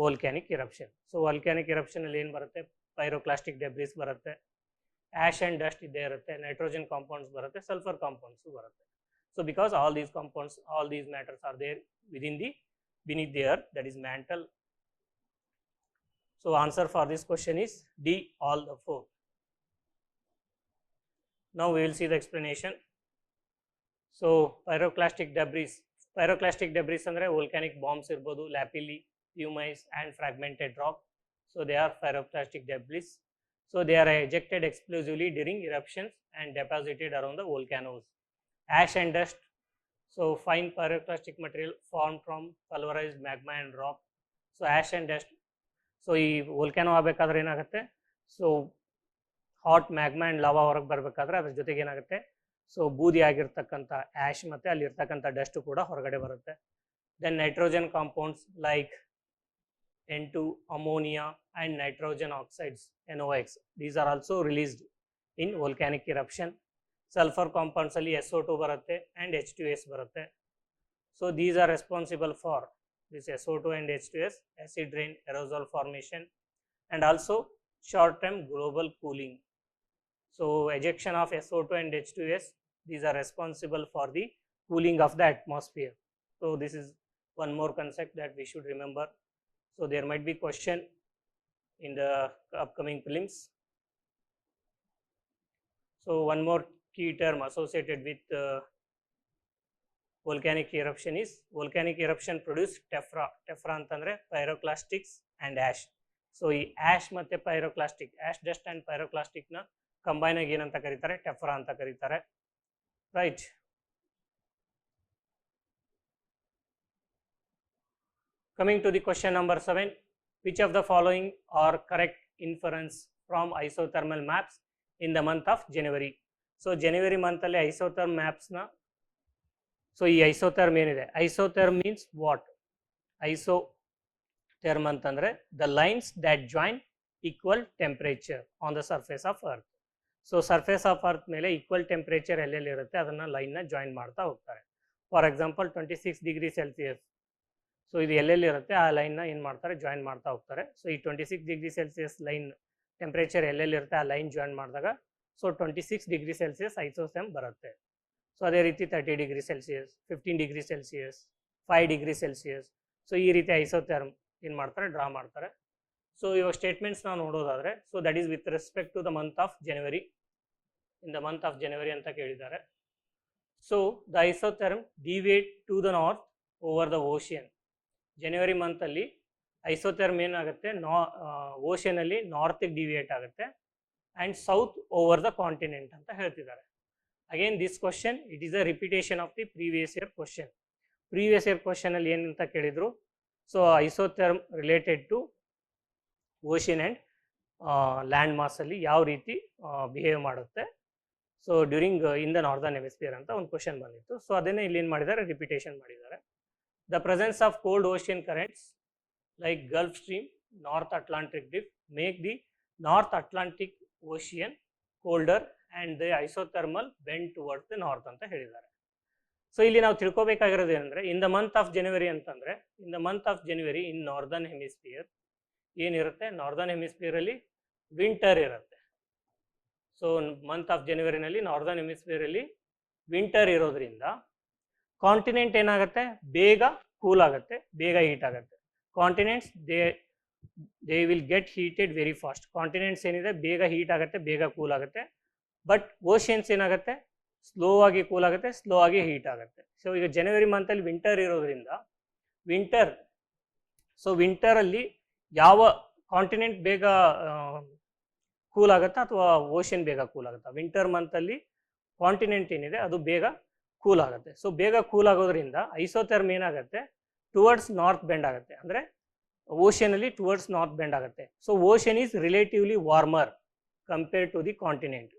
volcanic eruption. So volcanic ಇರಪ್ಷನಲ್ಲಿ ಏನು ಬರುತ್ತೆ, ಪೈರೋಕ್ಲಾಸ್ಟಿಕ್ ಡೆಬ್ರಿಸ್ ಬರುತ್ತೆ, ಆ್ಯಶ್ ಆ್ಯಂಡ್ ಡಸ್ಟ್ ಇದ್ದೇ ಇರುತ್ತೆ, ನೈಟ್ರೋಜನ್ ಕಾಂಪೌಂಡ್ಸ್ ಬರುತ್ತೆ, ಸಲ್ಫರ್ ಕಾಂಪೌಂಡ್ಸು ಬರುತ್ತೆ. So because all these compounds, all these matters are there within the beneath the earth, that is mantle. So answer for this question is D, all the 4. Now we will see the explanation. So pyroclastic debris ಅಂದರೆ ವೋಲ್ಕ್ಯಾನಿಕ್ ಬಾಂಬ್ಸ್ ಇರ್ಬೋದು, lapilli, pumice and fragmented rock. So they are pyroclastic debris. So they are ejected explosively during eruptions and deposited around the volcanoes. Ash and dust. So fine pyroclastic material formed from pulverized magma and rock. So ash and dust. So ಈ ವೋಲ್ಕ್ಯಾನೋ ಆಗಬೇಕಾದ್ರೆ ಏನಾಗುತ್ತೆ, so hot magma and lava ಹೊರಗೆ ಬರಬೇಕಾದ್ರೆ ಅದ್ರ ಜೊತೆಗೆ ಏನಾಗುತ್ತೆ, ಸೊ ಬೂದಿ ಆಗಿರ್ತಕ್ಕಂಥ ಆ್ಯಶ್ ಮತ್ತು ಅಲ್ಲಿರ್ತಕ್ಕಂಥ ಡಸ್ಟು ಕೂಡ ಹೊರಗಡೆ ಬರುತ್ತೆ. Then nitrogen compounds like N2, ammonia and nitrogen oxides, NOx. These are also released in volcanic eruption. Sulfur compounds ಅಲ್ಲಿ SO2 ಬರುತ್ತೆ and H2S ಬರುತ್ತೆ. So these are responsible for this SO2 and H2S, acid rain, aerosol formation, and also short-term global cooling. So ejection of SO2 and H2S, these are responsible for the cooling of the atmosphere. So this is one more concept that we should remember. So there might be question in the upcoming prelims. So one more key term associated with volcanic eruption is volcanic eruption produce tephra. Tephra ಅಂತಂದ್ರೆ pyroclastics and ash. So ಈ ash ಮತ್ತೆ pyroclastic, ash dust and pyroclastic ನ ಕಂಬೈನ್ ಆಗಿ ಏನಂತ ಕರೀತಾರೆ, ಟೆಫ್ರಾ ಅಂತ ಕರೀತಾರೆ. Right. Coming to the question number 7, which of the following are correct inference from isothermal maps in the month of January? So January month ಅಲ್ಲಿ isotherm maps ನ, so ಈ isotherm ಏನಿದೆ, isotherm means what? Isotherm ಅಂತಂದ್ರೆ the lines that join equal temperature on the surface of earth. So surface of earth ಮೇಲೆ equal temperature ಎಲ್ಲೆಲ್ಲಿ ಇರುತ್ತೆ ಅದನ್ನ ಲೈನ್ ನ ಜಾಯಿನ್ ಮಾಡ್ತಾ ಹೋಗ್ತಾರೆ. For example 26 degree Celsius, so ಇದು ಎಲ್ಲೆಲ್ಲಿ ಇರುತ್ತೆ ಆ ಲೈನ್ನ ಏನು ಮಾಡ್ತಾರೆ, ಜಾಯಿನ್ ಮಾಡ್ತಾ ಹೋಗ್ತಾರೆ. ಸೊ ಈ 26 ಡಿಗ್ರಿ ಸೆಲ್ಸಿಯಸ್ ಲೈನ್ ಟೆಂಪ್ರೇಚರ್ ಎಲ್ಲೆಲ್ಲಿ ಇರುತ್ತೆ ಆ ಲೈನ್ ಜಾಯಿನ್ ಮಾಡಿದಾಗ ಸೊ 26 ಡಿಗ್ರಿ ಸೆಲ್ಸಿಯಸ್ ಐಸೋಥರ್ಮ್ ಬರುತ್ತೆ. ಸೊ ಅದೇ ರೀತಿ 30 degree Celsius, 15 degree Celsius, 5 degree Celsius. So ಈ ರೀತಿ ಐಸೋಥರ್ಮ್ ಏನು ಮಾಡ್ತಾರೆ, ಡ್ರಾ ಮಾಡ್ತಾರೆ. ಸೊ ಇವಾಗ ಸ್ಟೇಟ್ಮೆಂಟ್ಸ್ ನಾವು ನೋಡೋದಾದರೆ, so that is with respect to the month of January. In the month of January ಅಂತ ಕೇಳಿದ್ದಾರೆ. So the isotherm deviate to the north over the ocean. January ಮಂತಲ್ಲಿ ಐಸೋಥರ್ಮ್ ಏನಾಗುತ್ತೆ, ಓಷನಲ್ಲಿ ನಾರ್ತಿಗೆ ಡಿವಿಯೇಟ್ ಆಗುತ್ತೆ and south over the continent ಅಂತ ಹೇಳ್ತಿದ್ದಾರೆ. Again this question it is a repetition of the previous year question. Previous year ಕ್ವಶನಲ್ಲಿ ಏನಂತ ಕೇಳಿದರು, so isotherm related to ocean and land ಮಾಸಲ್ಲಿ ಯಾವ ರೀತಿ ಬಿಹೇವ್ ಮಾಡುತ್ತೆ, so during in the northern hemisphere ಅಂತ ಒಂದು ಕ್ವಶನ್ ಬಂದಿತ್ತು. ಸೊ ಅದನ್ನೇ ಇಲ್ಲಿ ಏನು ಮಾಡಿದ್ದಾರೆ, ರಿಪಿಟೇಷನ್ ಮಾಡಿದ್ದಾರೆ. The presence of cold ocean currents like Gulf Stream, North Atlantic Drift make the North Atlantic Ocean colder and the isothermal bend towards the north ಅಂತ ಹೇಳಿದ್ದಾರೆ. ಸೊ ಇಲ್ಲಿ ನಾವು ತಿಳ್ಕೊಬೇಕಾಗಿರೋದು ಏನಂದರೆ, in the month of January ಅಂತಂದರೆ, in the month of January in northern hemisphere ಏನಿರುತ್ತೆ, ನಾರ್ದರ್ನ್ ಹೆಮಿಸ್ಫಿಯರಲ್ಲಿ ವಿಂಟರ್ ಇರುತ್ತೆ. ಸೊ ಮಂತ್ ಆಫ್ ಜನವರಿನಲ್ಲಿ ನಾರ್ದರ್ನ್ ಹೆಮಿಸ್ಫಿಯರಲ್ಲಿ ವಿಂಟರ್ ಇರೋದ್ರಿಂದ ಕಾಂಟಿನೆಂಟ್ ಏನಾಗುತ್ತೆ, ಬೇಗ ಕೂಲ್ ಆಗುತ್ತೆ, ಬೇಗ ಹೀಟ್ ಆಗುತ್ತೆ. Continents they will get heated very fast. Continents ಏನಿದೆ ಬೇಗ ಹೀಟ್ ಆಗುತ್ತೆ, ಬೇಗ ಕೂಲ್ ಆಗುತ್ತೆ. ಬಟ್ ಓಷಿಯನ್ಸ್ ಏನಾಗುತ್ತೆ, ಸ್ಲೋ ಆಗಿ ಕೂಲ್ ಆಗುತ್ತೆ, ಸ್ಲೋ ಆಗಿ ಹೀಟ್ ಆಗುತ್ತೆ. ಸೊ ಈಗ ಜನವರಿ ಮಂತಲ್ಲಿ ವಿಂಟರ್ ಇರೋದ್ರಿಂದ ಸೊ ವಿಂಟರಲ್ಲಿ ಯಾವ ಕಾಂಟಿನೆಂಟ್ ಬೇಗ ಕೂಲ್ ಆಗುತ್ತಾ ಅಥವಾ ಓಷನ್ ಬೇಗ ಕೂಲ್ ಆಗುತ್ತಾ? ವಿಂಟರ್ ಮಂತಲ್ಲಿ ಕಾಂಟಿನೆಂಟ್ ಏನಿದೆ ಅದು ಬೇಗ ಕೂಲ್ ಆಗುತ್ತೆ. ಸೊ ಬೇಗ ಕೂಲ್ ಆಗೋದ್ರಿಂದ ಐಸೋಥರ್ಮ್ ಏನಾಗುತ್ತೆ, ಟುವರ್ಡ್ಸ್ ನಾರ್ತ್ ಬೆಂಡ್ ಆಗುತ್ತೆ, ಅಂದರೆ ಓಷನಲ್ಲಿ ಟುವರ್ಡ್ಸ್ ನಾರ್ತ್ ಬೆಂಡ್ ಆಗುತ್ತೆ. So ocean is relatively warmer compare to the continent.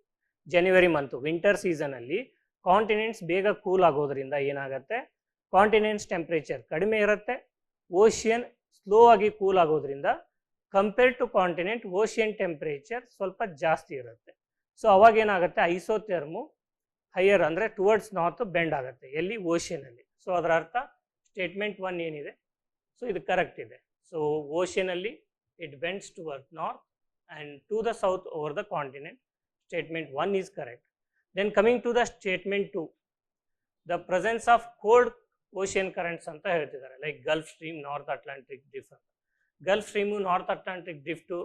ಜನವರಿ ಮಂತು ವಿಂಟರ್ ಸೀಸನಲ್ಲಿ ಕಾಂಟಿನೆಂಟ್ಸ್ ಬೇಗ ಕೂಲ್ ಆಗೋದ್ರಿಂದ ಏನಾಗುತ್ತೆ, ಕಾಂಟಿನೆಂಟ್ಸ್ ಟೆಂಪ್ರೇಚರ್ ಕಡಿಮೆ ಇರುತ್ತೆ, ಓಷಿಯನ್ ಸ್ಲೋ ಆಗಿ ಕೂಲ್ ಆಗೋದ್ರಿಂದ compare to continent ocean temperature ಸ್ವಲ್ಪ ಜಾಸ್ತಿ ಇರುತ್ತೆ. ಸೊ ಅವಾಗ ಏನಾಗುತ್ತೆ, ಐಸೋಥರ್ಮು ಹೈಯರ್ ಅಂದರೆ ಟುವರ್ಡ್ಸ್ ನಾರ್ತ್ ಬೆಂಡ್ ಆಗುತ್ತೆ, ಎಲ್ಲಿ, ಓಷನಲ್ಲಿ. ಸೊ ಅದರ ಅರ್ಥ ಸ್ಟೇಟ್ಮೆಂಟ್ 1 ಏನಿದೆ, ಸೊ ಇದು ಕರೆಕ್ಟ್ ಇದೆ. ಸೊ ಓಷನಲ್ಲಿ it bends toward north and to the south over the continent. Statement 1 is correct. Then coming to the statement 2, the presence of cold ocean currents ಅಂತ ಹೇಳ್ತಿದ್ದಾರೆ, like Gulf Stream, North Atlantic Drift. Gulf Stream, North Atlantic Drift,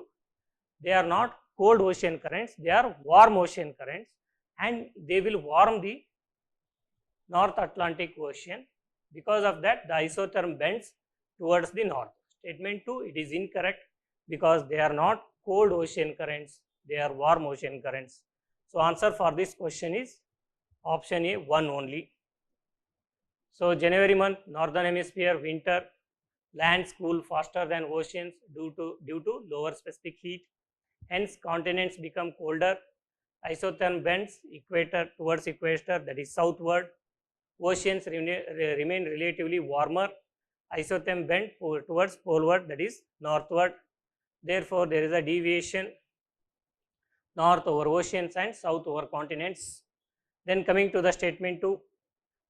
they are not cold ocean currents, they are warm ocean currents and they will warm the North Atlantic Ocean. Because of that, the isotherm bends towards the north. Statement 2, it is incorrect because they are not cold ocean currents, they are warm ocean currents. So answer for this question is option A, 1 only. So January month, northern hemisphere, winter, lands cool faster than oceans due to lower specific heat. Hence, continents become colder. Isotherm bends equator towards equator, that is southward. Oceans remain relatively warmer. Isotherm bend towards poleward, that is northward. Therefore, there is a deviation north over oceans and south over continents. Then coming to the statement 2,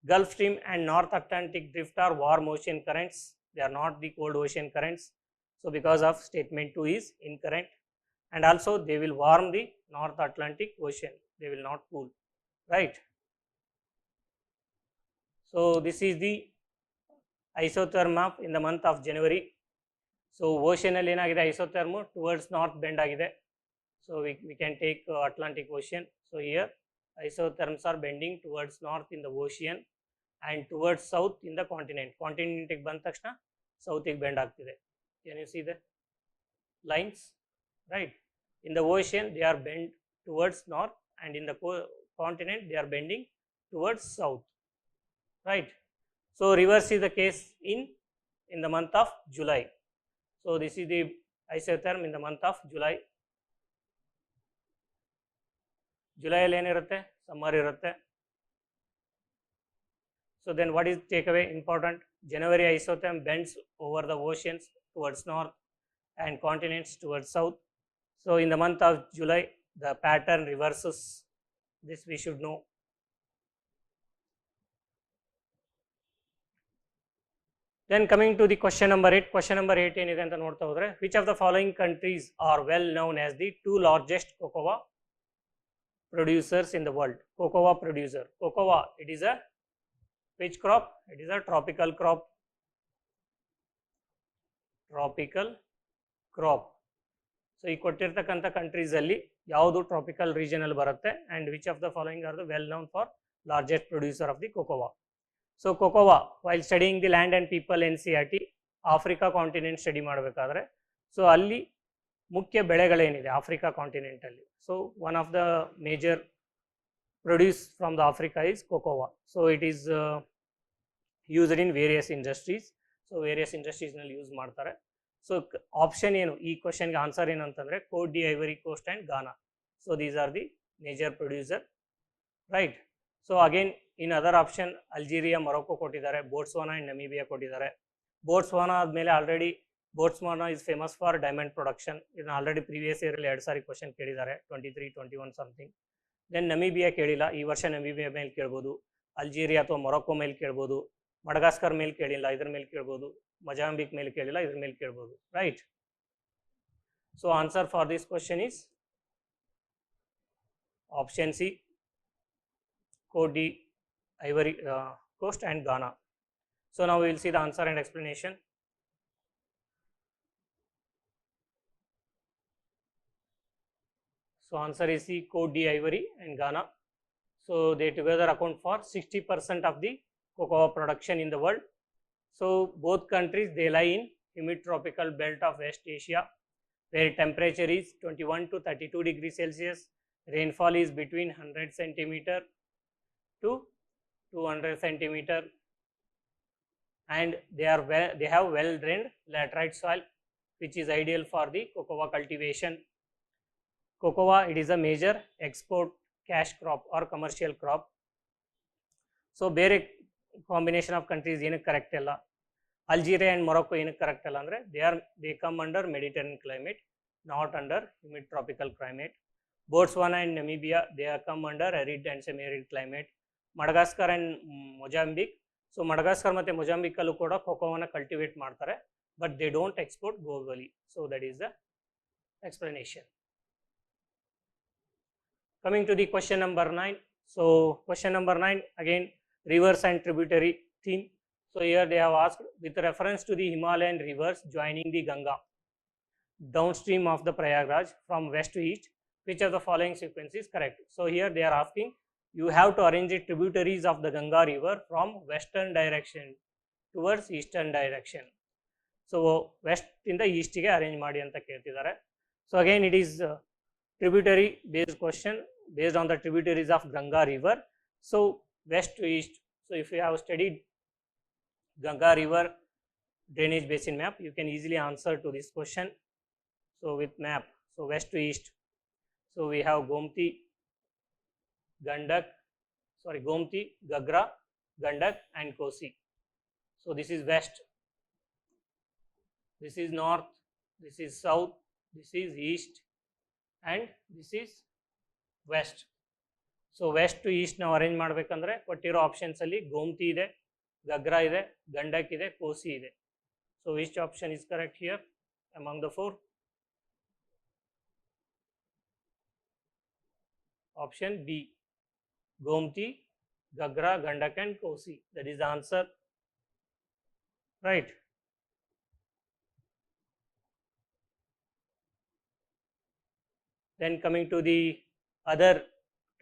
Gulf Stream and North Atlantic Drift are warm ocean currents. They are not the cold ocean currents. So because of statement 2 is incorrect. And also they will warm the North Atlantic Ocean. They will not cool, right? So this is the isotherm map in the month of January. So ocean alli enagide isotherm towards north bend agide. So we can take Atlantic Ocean. So here isotherms are bending towards north in the ocean and towards south in the continent. Continent ಗೆ ಬಂದ ತಕ್ಷಣ south ಗೆ bend ಆಗ್ತಿದೆ. Can you see the lines? Right. In the ocean they are bent towards north and in the continent they are bending towards south. Right. So reverse is the case in the month of July. So this is the isotherm in the month of July. July ಅಲ್ಲಿ ಏನಿರುತ್ತೆ, ಸಮ್ಮರ್ ಇರುತ್ತೆ. So then what is takeaway important? January isotherm bends over the oceans towards north and continents towards south. So in the month of July the pattern reverses. This we should know. Then coming to the question number 8. Question number 8 ಏನಿದೆ ಅಂತ ನೋಡ್ತಾ ಹೋದ್ರೆ, which of the following countries are well known as the 2 largest cocoa producers in the world? Cocoa producer. Cocoa, it is a which crop? It is a tropical crop. Tropical crop. So ಈ ಕೊಟ್ಟಿರ್ತಕ್ಕಂಥ ಕಂಟ್ರೀಸ್ ಅಲ್ಲಿ ಯಾವುದು ಟ್ರಾಪಿಕಲ್ ರೀಜನ್ ಅಲ್ಲಿ ಬರುತ್ತೆ and which of the following are the well known for largest producer of the cocoa? So cocoa, while studying the land and people NCERT Africa continent study ಮಾಡಬೇಕಾದ್ರೆ ಸೊ ಅಲ್ಲಿ ಮುಖ್ಯ ಬೆಳೆಗಳೇನಿದೆ ಆಫ್ರಿಕಾ ಕಾಂಟಿನೆಂಟ್ ಅಲ್ಲಿ, so one of the major produce from the Africa is cocoa. So it is used in various industries. So various ಇಂಡಸ್ಟ್ರೀಸ್ನಲ್ಲಿ ಯೂಸ್ ಮಾಡ್ತಾರೆ. ಸೊ ಆಪ್ಷನ್ ಏನು ಈ ಕ್ವಶನ್ಗೆ ಆನ್ಸರ್ ಏನು ಅಂತಂದರೆ Cote de Ivory Coast and Ghana. So these are the major producer, right. So again in other option Algeria, Morocco ಕೊಟ್ಟಿದ್ದಾರೆ, ಬೋಟ್ಸ್ವಾನಾ ಆ್ಯಂಡ್ ನಮೀಬಿಯಾ ಕೊಟ್ಟಿದ್ದಾರೆ. ಬೋಟ್ಸ್ವಾನಾ ಆದಮೇಲೆ already Botswana is famous for diamond production. ಇದನ್ನ ಆಲ್ರೆಡಿ ಪ್ರೀವಿಯಸ್ ಇಯರಲ್ಲಿ 2 ಸಾರಿ ಕ್ವಶನ್ ಕೇಳಿದ್ದಾರೆ, 23, 21 ಸಮಥಿಂಗ್. ದೆನ್ ನಮೀಬಿಯಾ ಕೇಳಿಲ್ಲ, ಈ ವರ್ಷ ನಮೀಬಿಯಾ ಮೇಲೆ ಕೇಳ್ಬೋದು. ಅಲ್ಜೀರಿಯಾ ಅಥವಾ ಮೊರೊಕೊ ಮೇಲೆ ಕೇಳ್ಬೋದು. ಮಡಗಾಸ್ಕರ್ ಮೇಲೆ ಕೇಳಿಲ್ಲ, ಇದ್ರ ಮೇಲೆ ಕೇಳ್ಬೋದು. ಮೊಜಾಂಬಿಕ್ ಮೇಲೆ ಕೇಳಿಲ್ಲ, ಇದ್ರ ಮೇಲೆ ಕೇಳ್ಬೋದು, right. So answer for this question is option C, Cote de Ivory Coast and Ghana. So now we will see the answer and explanation. So answer is C, Cote d'Ivoire and Ghana. So they together account for 60% of the cocoa production in the world. So both countries, they lie in humid tropical belt of West Asia, where temperature is 21 to 32 degrees Celsius. Rainfall is between 100 centimeter to 200 centimeter. And they have well drained laterite soil, which is ideal for the cocoa cultivation. Cocoa, it is a major export cash crop or commercial crop. So ಬೇರೆ ಕಾಂಬಿನೇಷನ್ ಆಫ್ ಕಂಟ್ರೀಸ್ ಏನಕ್ಕೆ ಕರೆಕ್ಟ್ ಅಲ್ಲ, ಅಲ್ಜೀರಿಯಾ ಆ್ಯಂಡ್ ಮೊರೊಕೊ ಏನಕ್ಕೆ ಕರೆಕ್ಟ್ ಅಲ್ಲ ಅಂದರೆ they come under Mediterranean climate, not under humid tropical climate. Botswana and Namibia, they are come under arid and semi arid climate. Madagascar and Mozambique, so Madagascar ಮತ್ತು ಮೊಜಾಂಬಿಕಲ್ಲೂ ಕೂಡ ಕೊಕೋವನ್ನು ಕಲ್ಟಿವೇಟ್ ಮಾಡ್ತಾರೆ, but they don't export globally. So that is the explanation. Coming to the question number 9. So question number 9, again rivers and tributary theme. So here they have asked, with reference to the Himalayan rivers joining the Ganga downstream of the Prayagraj from west to east, which of the following sequence is correct? So here they are asking you have to arrange the tributaries of the Ganga river from western direction towards eastern direction. So west ಇಂದ east ಗೆ ಅರೇಂಜ್ ಮಾಡಿ ಅಂತ ಕೇಳ್ತಿದ್ದಾರೆ. So again it is tributary based question based on the tributaries of Ganga river. So west to east. So if you have studied Ganga river drainage basin map, you can easily answer to this question. So with map, so west to east, so we have Gomti, Gagra, Gandak and Kosi. So this is west, this is north, this is south, this is east and this is west. So west to east ನಾವು ಅರೇಂಜ್ ಮಾಡಬೇಕಂದ್ರೆ ಕೊಟ್ಟಿರೋ ಆಪ್ಷನ್ಸ್ ಅಲ್ಲಿ ಗೋಮತಿ ಇದೆ, ಗಗ್ರಾ ಇದೆ, ಗಂಡಕ್ ಇದೆ, ಕೋಸಿ ಇದೆ. So which option is correct here among the four? Option B, Gomti, Gagra, Gandak and Kosi. That is the answer, right? Then coming to the other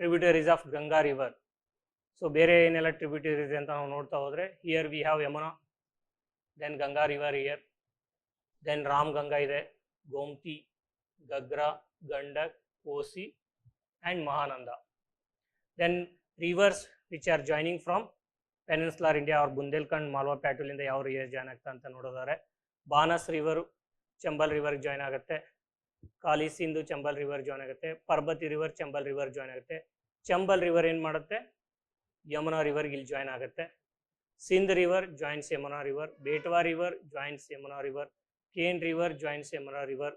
tributaries of Ganga river. So ಬೇರೆ ಏನೆಲ್ಲ tributaries ಅಂತ ನಾವು ನೋಡ್ತಾ ಹೋದ್ರೆ, here we have Yamuna, then Ganga river here, then Ram Ganga ಇದೆ, Gomti, Gagra, Gandak, Kosi and Mahananda. Then rivers which are joining from peninsular India or Bundelkhand, Malwa Plateau ಇಂದ ಯಾವ river ಜಾಯಿನ್ ಆಗ್ತಾ ಅಂತ ನೋಡೋದಾದ್ರೆ, Banas river Chambal river join ಆಗುತ್ತೆ, ಕಾಲಿ ಸಿಂಧು ಚಂಬಲ್ ರಿವರ್ ಜಾಯಿನ್ ಆಗುತ್ತೆ, ಪರ್ಬತಿ ರಿವರ್ ಚಂಬಲ್ ರಿವರ್ ಜಾಯಿನ್ ಆಗುತ್ತೆ, ಚಂಬಲ್ ರಿವರ್ ಏನು ಮಾಡುತ್ತೆ ಯಮುನಾ ರಿವರ್ಗೆ ಇಲ್ಲಿ ಜಾಯಿನ್ ಆಗುತ್ತೆ, Sindh river joins Yamuna river, Betwa river joins Yamuna river, Ken river joins Yamuna river,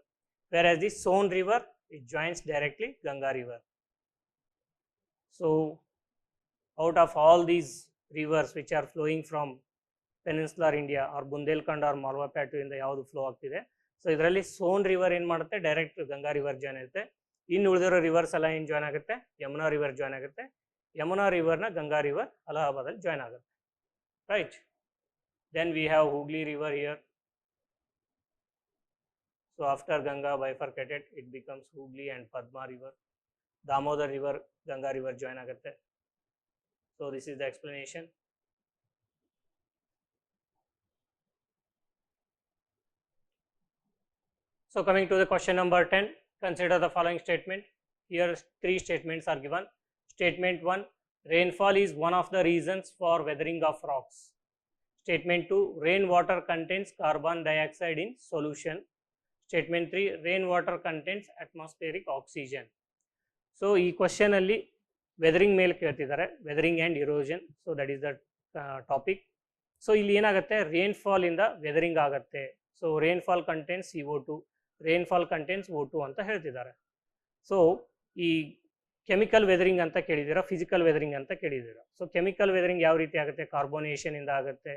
whereas the Son river it joins directly Ganga river. So out of all these rivers which are flowing from peninsular India or Bundelkhand or Malwa Plateau ಇಂದ ಯಾವುದು ಫ್ಲೋ ಆಗ್ತಿದೆ, ಸೊ ಇದರಲ್ಲಿ ಸೋನ್ ರಿವರ್ ಏನು ಮಾಡುತ್ತೆ ಡೈರೆಕ್ಟ್ ಗಂಗಾ ರಿವರ್ ಜಾಯ್ನ್ ಆಗುತ್ತೆ, ಇನ್ನು ಉಳಿದಿರೋ ರಿವರ್ಸ್ ಎಲ್ಲ ಏನು ಜಾಯ್ನ್ ಆಗುತ್ತೆ ಯಮುನಾ ರಿವರ್ ಜಾಯ್ನ್ ಆಗುತ್ತೆ, ಯಮುನಾ ರಿವರ್ನ ಗಂಗಾ ರಿವರ್ ಅಲಹಾಬಾದಲ್ಲಿ ಜಾಯ್ನ್ ಆಗುತ್ತೆ, right. Then we have Hooghly river here. So after Ganga bifurcated, it becomes Hooghly and Padma river. Damodar river, Ganga river join ಆಗುತ್ತೆ. So this is the explanation. So coming to the question number 10, consider the following statement. Here 3 statements are given. Statement 1, rainfall is one of the reasons for weathering of rocks. Statement 2, rainwater contains carbon dioxide in solution. Statement 3, rainwater contains atmospheric oxygen. So ಈ ಕ್ವಶನ್ ಅಲ್ಲಿ ವೆದರಿಂಗ್ ಮೇಲೆ ಕೇಳ್ತಿದ್ದಾರೆ, weathering and erosion. So that is the topic. So ಇಲ್ಲಿ ಏನಾಗುತ್ತೆ, ರೇನ್ಫಾಲ್ ಇಂದ ವೆದರಿಂಗ್ ಆಗುತ್ತೆ. So rainfall contents CO2, rainfall contents O2 ಅಂತ ಹೇಳ್ತಿದ್ದಾರೆ. ಸೊ ಈ ಕೆಮಿಕಲ್ ವೆದರಿಂಗ್ ಅಂತ ಕೇಳಿದ್ದೀರಾ, ಫಿಸಿಕಲ್ ವೆದರಿಂಗ್ ಅಂತ ಕೇಳಿದ್ದೀರಾ. ಸೊ ಕೆಮಿಕಲ್ ವೆದರಿಂಗ್ ಯಾವ ರೀತಿ ಆಗುತ್ತೆ, ಕಾರ್ಬೋನೇಷನ್ ಇಂದ ಆಗುತ್ತೆ,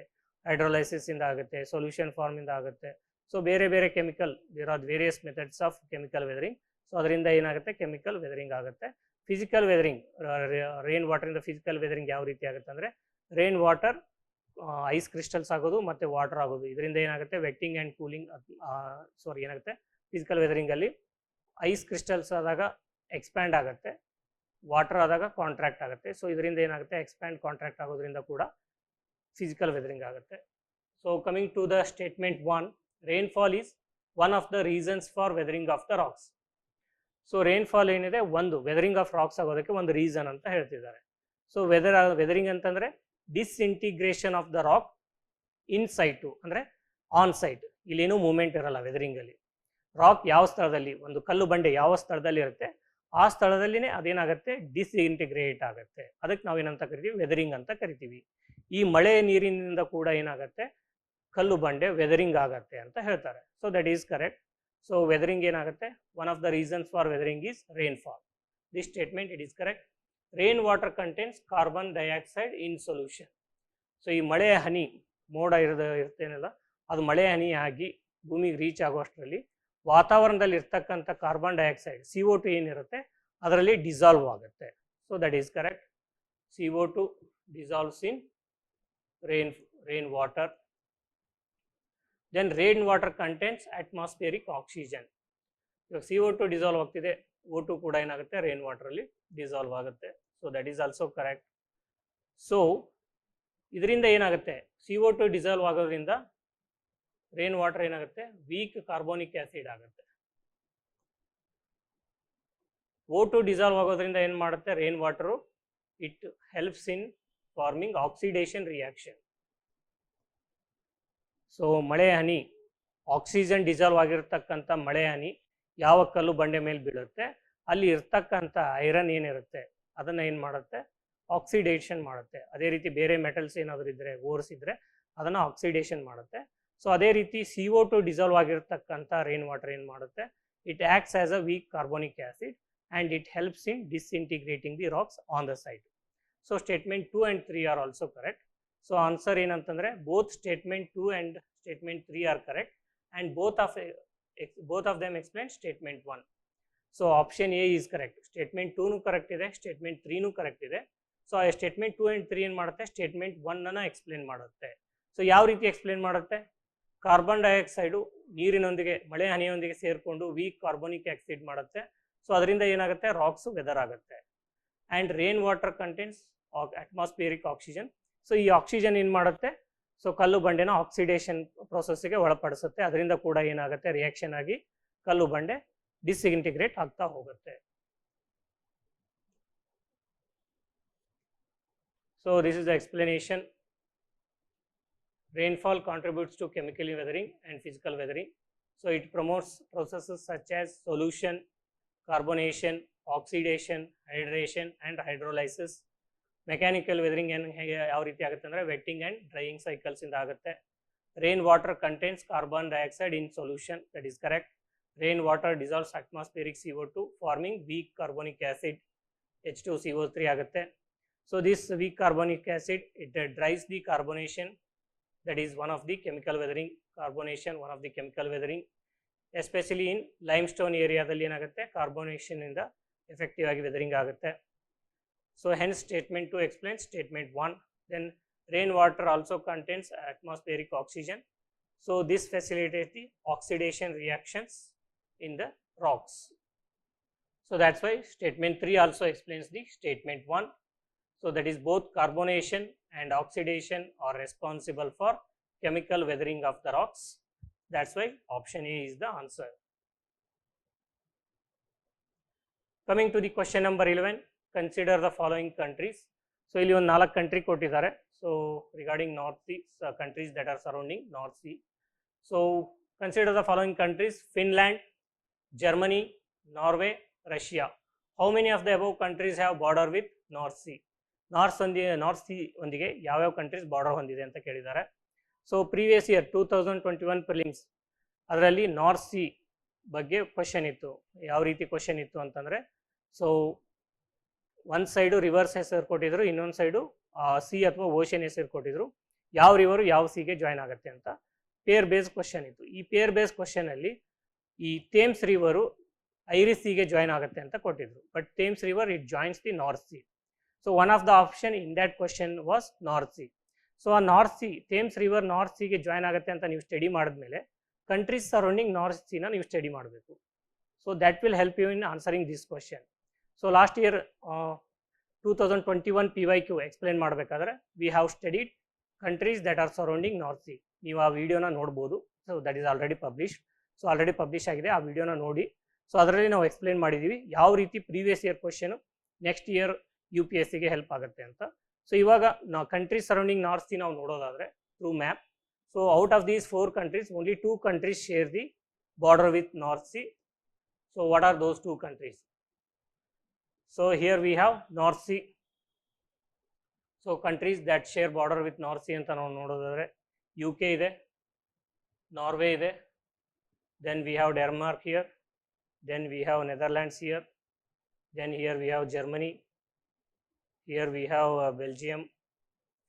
ಹೈಡ್ರೋಲೈಸಿಸ್ ಇಂದ ಆಗುತ್ತೆ, ಸೊಲ್ಯೂಷನ್ ಫಾರ್ಮ್ ಇಂದ ಆಗುತ್ತೆ. ಸೊ ಬೇರೆ ಬೇರೆ chemical, there are various methods of chemical weathering. So ಅದರಿಂದ ಏನಾಗುತ್ತೆ ಕೆಮಿಕಲ್ ವೆದರಿಂಗ್ ಆಗುತ್ತೆ. ಫಿಸಿಕಲ್ ವೆದರಿಂಗ್, ರೈನ್ ವಾಟರಿಂದ ಫಿಸಿಕಲ್ ವೆದರಿಂಗ್ ಯಾವ ರೀತಿ ಆಗುತ್ತೆ ಅಂದರೆ, ರೈನ್ ವಾಟರ್ ಐಸ್ ಕ್ರಿಸ್ಟಲ್ಸ್ ಆಗೋದು ಮತ್ತು ವಾಟರ್ ಆಗೋದು, ಇದರಿಂದ ಏನಾಗುತ್ತೆ ವೆಟ್ಟಿಂಗ್ ಆ್ಯಂಡ್ ಕೂಲಿಂಗ್. ಏನಾಗುತ್ತೆ ಫಿಸಿಕಲ್ ವೆದರಿಂಗಲ್ಲಿ ಐಸ್ ಕ್ರಿಸ್ಟಲ್ಸ್ ಆದಾಗ ಎಕ್ಸ್ಪ್ಯಾಂಡ್ ಆಗುತ್ತೆ, ವಾಟರ್ ಆದಾಗ ಕಾಂಟ್ರಾಕ್ಟ್ ಆಗುತ್ತೆ. ಸೊ ಇದರಿಂದ ಏನಾಗುತ್ತೆ ಎಕ್ಸ್ಪ್ಯಾಂಡ್ ಕಾಂಟ್ರಾಕ್ಟ್ ಆಗೋದ್ರಿಂದ ಕೂಡ ಫಿಸಿಕಲ್ ವೆದರಿಂಗ್ ಆಗುತ್ತೆ. So coming to the statement 1, rainfall is one of the reasons for weathering of the rocks. So rainfall ಏನಿದೆ ಒಂದು ವೆದರಿಂಗ್ ಆಫ್ ರಾಕ್ಸ್ ಆಗೋದಕ್ಕೆ ಒಂದು ರೀಸನ್ ಅಂತ ಹೇಳ್ತಿದ್ದಾರೆ. ಸೊ ವೆದರಿಂಗ್ ಅಂತಂದರೆ disintegration of the rock in site, ಅಂದರೆ ಆನ್ ಸೈಟ್. ಇಲ್ಲೇನೂ ಮೂಮೆಂಟ್ ಇರಲ್ಲ ವೆದರಿಂಗಲ್ಲಿ. ರಾಕ್ ಯಾವ ಸ್ಥಳದಲ್ಲಿ, ಒಂದು ಕಲ್ಲು ಬಂಡೆ ಯಾವ ಸ್ಥಳದಲ್ಲಿ ಇರುತ್ತೆ ಆ ಸ್ಥಳದಲ್ಲಿನೇ ಅದೇನಾಗುತ್ತೆ ಡಿಸ್ಇಂಟಿಗ್ರೇಟ್ ಆಗುತ್ತೆ. ಅದಕ್ಕೆ ನಾವೇನಂತ ಕರಿತೀವಿ, ವೆದರಿಂಗ್ ಅಂತ ಕರಿತೀವಿ. ಈ ಮಳೆ ನೀರಿನಿಂದ ಕೂಡ ಏನಾಗುತ್ತೆ ಕಲ್ಲು ಬಂಡೆ ವೆದರಿಂಗ್ ಆಗುತ್ತೆ ಅಂತ ಹೇಳ್ತಾರೆ. So that is correct. So weathering ಏನಾಗುತ್ತೆ, one of the reasons for weathering is rainfall. This statement it is correct. Rain water contents carbon dioxide in solution. So ಈ ಮಳೆಯ ಹನಿ, ಮೋಡ ಇರ್ತೇನಲ್ಲ, ಅದು ಮಳೆ ಹನಿ ಆಗಿ ಭೂಮಿಗೆ ರೀಚ್ ಆಗುವಷ್ಟರಲ್ಲಿ ವಾತಾವರಣದಲ್ಲಿ ಇರ್ತಕ್ಕಂಥ ಕಾರ್ಬನ್ ಡೈಆಕ್ಸೈಡ್ CO2 ಏನಿರುತ್ತೆ ಅದರಲ್ಲಿ ಡಿಸಾಲ್ವ್ ಆಗುತ್ತೆ. So that is correct. CO2 dissolves in rain water. Then rain water contains atmospheric oxygen. ಇವಾಗ CO2 ಡಿಸಾಲ್ವ್ ಆಗ್ತಿದೆ, O2 ಕೂಡ ಏನಾಗುತ್ತೆ ರೈನ್ ವಾಟರಲ್ಲಿ ಡಿಸಾಲ್ವ್ ಆಗುತ್ತೆ. So that is also correct. So ಇದರಿಂದ ಏನಾಗುತ್ತೆ, CO2 ಡಿಸಾಲ್ವ್ ಆಗೋದ್ರಿಂದ ರೇನ್ ವಾಟರ್ ಏನಾಗುತ್ತೆ, ವೀಕ್ ಕಾರ್ಬೋನಿಕ್ ಆಸಿಡ್ ಆಗುತ್ತೆ. O2 ಡಿಸಾಲ್ವ್ ಆಗೋದ್ರಿಂದ ಏನು ಮಾಡುತ್ತೆ rain water, it helps in farming oxidation reaction. So ಮಳೆ ಹನಿ, ಆಕ್ಸಿಜನ್ ಡಿಸಾಲ್ವ್ ಆಗಿರ್ತಕ್ಕಂಥ ಮಳೆ ಹನಿ ಯಾವ ಕಲ್ಲು ಬಂಡೆ ಮೇಲೆ ಬೀಳುತ್ತೆ, ಅಲ್ಲಿ ಇರ್ತಕ್ಕಂಥ ಐರನ್ ಏನಿರುತ್ತೆ ಅದನ್ನು ಏನು ಮಾಡುತ್ತೆ, ಆಕ್ಸಿಡೇಷನ್ ಮಾಡುತ್ತೆ. ಅದೇ ರೀತಿ ಬೇರೆ ಮೆಟಲ್ಸ್ ಏನಾದರೂ ಇದ್ದರೆ, ಓರ್ಸ್ ಇದ್ದರೆ ಅದನ್ನು ಆಕ್ಸಿಡೇಷನ್ ಮಾಡುತ್ತೆ. ಸೊ ಅದೇ ರೀತಿ CO2 ಡಿಸಾಲ್ವ್ ಆಗಿರ್ತಕ್ಕಂಥ ರೇನ್ ವಾಟರ್ ಏನು ಮಾಡುತ್ತೆ, it acts as a weak carbonic acid and it helps in disintegrating the rocks on the side. So statement 2 and 3 are also correct. So answer ಏನಂತಂದರೆ both statement 2 and statement 3 are correct and both of them explain statement 1. So option A is correct. Statement 2 correct ಇದೆ, ಸ್ಟೇಟ್ಮೆಂಟ್ 3 ಕರೆಕ್ಟ್ ಇದೆ. ಸೊ ಆ ಸ್ಟೇಟ್ಮೆಂಟ್ 2 and 3 ಏನು ಮಾಡುತ್ತೆ, ಸ್ಟೇಟ್ಮೆಂಟ್ 1 ಎಕ್ಸ್ಪ್ಲೇನ್ ಮಾಡುತ್ತೆ. ಸೊ ಯಾವ ರೀತಿ ಎಕ್ಸ್ಪ್ಲೇನ್ ಮಾಡುತ್ತೆ, ಕಾರ್ಬನ್ ಡೈಆಕ್ಸೈಡು ನೀರಿನೊಂದಿಗೆ ಮಳೆ ಹನಿಯೊಂದಿಗೆ ಸೇರಿಕೊಂಡು ವೀಕ್ ಕಾರ್ಬೋನಿಕ್ ಆಕ್ಸೈಡ್ ಮಾಡುತ್ತೆ. ಸೊ ಅದರಿಂದ ಏನಾಗುತ್ತೆ, ರಾಕ್ಸು ವೆದರ್ ಆಗುತ್ತೆ. And rain water contents atmospheric oxygen. So ಈ ಆಕ್ಸಿಜನ್ ಏನು ಮಾಡುತ್ತೆ, ಸೊ ಕಲ್ಲು ಬಂಡೆನ ಆಕ್ಸಿಡೇಷನ್ ಪ್ರೊಸೆಸ್ಗೆ ಒಳಪಡಿಸುತ್ತೆ. ಅದರಿಂದ ಕೂಡ ಏನಾಗುತ್ತೆ, ರಿಯಾಕ್ಷನ್ ಆಗಿ ಕಲ್ಲು ಬಂಡೆ ಡಿಸ್ಇಂಟಿಗ್ರೇಟ್ ಆಗ್ತಾ ಹೋಗುತ್ತೆ. So this is the explanation. Rainfall contributes to chemical weathering and physical weathering. So it promotes processes such as solution, carbonation, oxidation, hydration and hydrolysis. Mechanical weathering and ಯಾವ ರೀತಿ ಆಗುತ್ತೆ ಅಂದರೆ ವೆಟ್ಟಿಂಗ್ ಆ್ಯಂಡ್ ಡ್ರೈಯಿಂಗ್ ಸೈಕಲ್ಸ್ ಇಂದ ಆಗುತ್ತೆ. Rain water contains carbon dioxide in solution, that is correct. Rain water dissolves atmospheric CO2 forming weak carbonic acid H2CO3 ಆಗುತ್ತೆ. So this weak carbonic acid, it dries the carbonation, that is one of the chemical weathering, carbonation one of the chemical weathering, especially in limestone area dalli enagutte carbonation inda effective agi weathering agutte. So hence statement 2 explains statement 1. Then rain water also contains atmospheric oxygen, so this facilitates the oxidation reactions in the rocks. So that's why statement 3 also explains the statement 1. So that is both carbonation and oxidation are responsible for chemical weathering of the rocks. That's why option A is the answer. Coming to the question number 11, consider the following countries. So ಇಲ್ಲಿ ಒಂದು 4 ಕಂಟ್ರಿ ಕೊಟ್ಟಿದ್ದಾರೆ. So regarding North Sea, countries that are surrounding North Sea. So consider the following countries: Finland, Germany, Norway, Russia. How many of the above countries have border with North Sea? North C ಒಂದಿಗೆ ಯಾವ್ಯಾವ ಕಂಟ್ರೀಸ್ ಬಾರ್ಡರ್ ಹೊಂದಿದೆ ಅಂತ ಕೇಳಿದ್ದಾರೆ. ಸೊ ಪ್ರೀವಿಯಸ್ ಇಯರ್ 2021 ಪ್ರಿಲಿಮ್ಸ್ ಅದರಲ್ಲಿ ನಾರ್ತ್ ಸಿ ಬಗ್ಗೆ ಕ್ವಶನ್ ಇತ್ತು. ಯಾವ ರೀತಿ ಕ್ವಶನ್ ಇತ್ತು ಅಂತಂದರೆ, ಸೊ ಒಂದು ಸೈಡು ರಿವರ್ಸ್ ಹೆಸರು ಕೊಟ್ಟಿದ್ರು, ಇನ್ನೊಂದು ಸೈಡು ಸಿ ಅಥವಾ ಓಷನ್ ಹೆಸರು ಕೊಟ್ಟಿದ್ರು. ಯಾವ ರಿವರು ಯಾವ ಸಿಗೆ ಜಾಯ್ನ್ ಆಗುತ್ತೆ ಅಂತ ಪೇರ್ ಬೇಸ್ ಕ್ವಶನ್ ಇತ್ತು. ಈ ಪೇರ್ ಬೇಸ್ ಕ್ವಶನಲ್ಲಿ ಈ ಥೇಮ್ಸ್ ರಿವರು ಐರಿಸ್ ಸಿಗೆ ಜಾಯ್ನ್ ಆಗುತ್ತೆ ಅಂತ ಕೊಟ್ಟಿದ್ರು. But Thames river it joins the north C. So one of the option in that question was North Sea. So a North Sea, Thames River North Sea ಗೆ ಜಾಯಿನ್ ಆಗುತ್ತೆ ಅಂತ ನೀವು ಸ್ಟಡಿ ಮಾಡಿದ್ಮೇಲೆ ಕಂಟ್ರೀಸ್ ಸರೌಂಡಿಂಗ್ ನಾರ್ತ್ ಸೀನ ನೀವು ಸ್ಟಡಿ ಮಾಡಬೇಕು. So that will help you in answering this question. So last year 2021 PYQ explain ಮಾಡಬೇಕಾದ್ರೆ we have studied countries that are surrounding North Sea. ನೀವು ಆ ವಿಡಿಯೋನ ನೋಡ್ಬೋದು. So that is already publish. So already publish ಆಗಿದೆ, ಆ ವಿಡಿಯೋನ ನೋಡಿ. ಸೊ ಅದರಲ್ಲಿ ನಾವು ಎಕ್ಸ್ಪ್ಲೇನ್ ಮಾಡಿದ್ದೀವಿ ಯಾವ ರೀತಿ previous year question next year UPSCಗೆ ಹೆಲ್ಪ್ ಆಗುತ್ತೆ ಅಂತ. ಸೊ ಇವಾಗ ನಾವು ಕಂಟ್ರೀಸ್ ಸರೌಂಡಿಂಗ್ ನಾರ್ತ್ ಸಿ ನಾವು ನೋಡೋದಾದರೆ through map. So out of these 4 countries, only 2 countries share the border with North Sea. So what are those 2 countries? So here we have North Sea. So countries that share border with North Sea ಅಂತ ನಾವು ನೋಡೋದಾದರೆ UK ಇದೆ, Norway ಇದೆ, then we have Denmark here, then we have Netherlands here, then here we have Germany, here we have Belgium,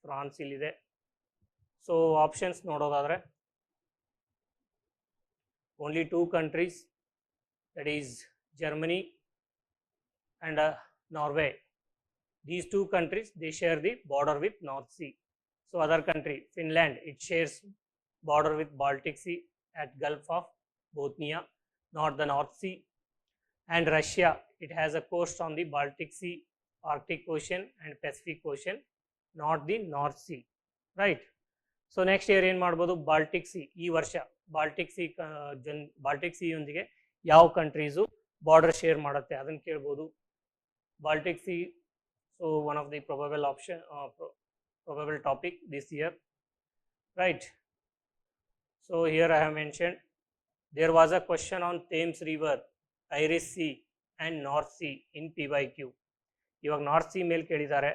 France ಇಲ್ಲಿದೆ. ಸೊ ಆಪ್ಷನ್ಸ್ ನೋಡೋದಾದರೆ only 2 countries, that is Germany and Norway. These 2 countries, they share the border with North Sea. So other country, Finland, it shares border with Baltic Sea at Gulf of Bothnia, not the North Sea. And Russia, it has a coast on the Baltic Sea Arctic Ocean and Pacific Ocean, not the North Sea, right? So next year ಏನು ಮಾಡ್ಬೋದು, ಬಾಲ್ಟಿಕ್ ಸಿ, ಈ ವರ್ಷ ಬಾಲ್ಟಿಕ್ ಸಿ ಯೊಂದಿಗೆ ಯಾವ ಕಂಟ್ರೀಸು ಬಾರ್ಡರ್ ಶೇರ್ ಮಾಡುತ್ತೆ ಅದನ್ನು ಕೇಳ್ಬೋದು. Baltic Sea, so one of the probable option, probable topic this year, right? So here I have mentioned there was a question on Thames River, Irish Sea and North Sea in PYQ. ಇವಾಗ ನಾರ್ತ್ ಸಿ ಮೇಲೆ ಕೇಳಿದ್ದಾರೆ,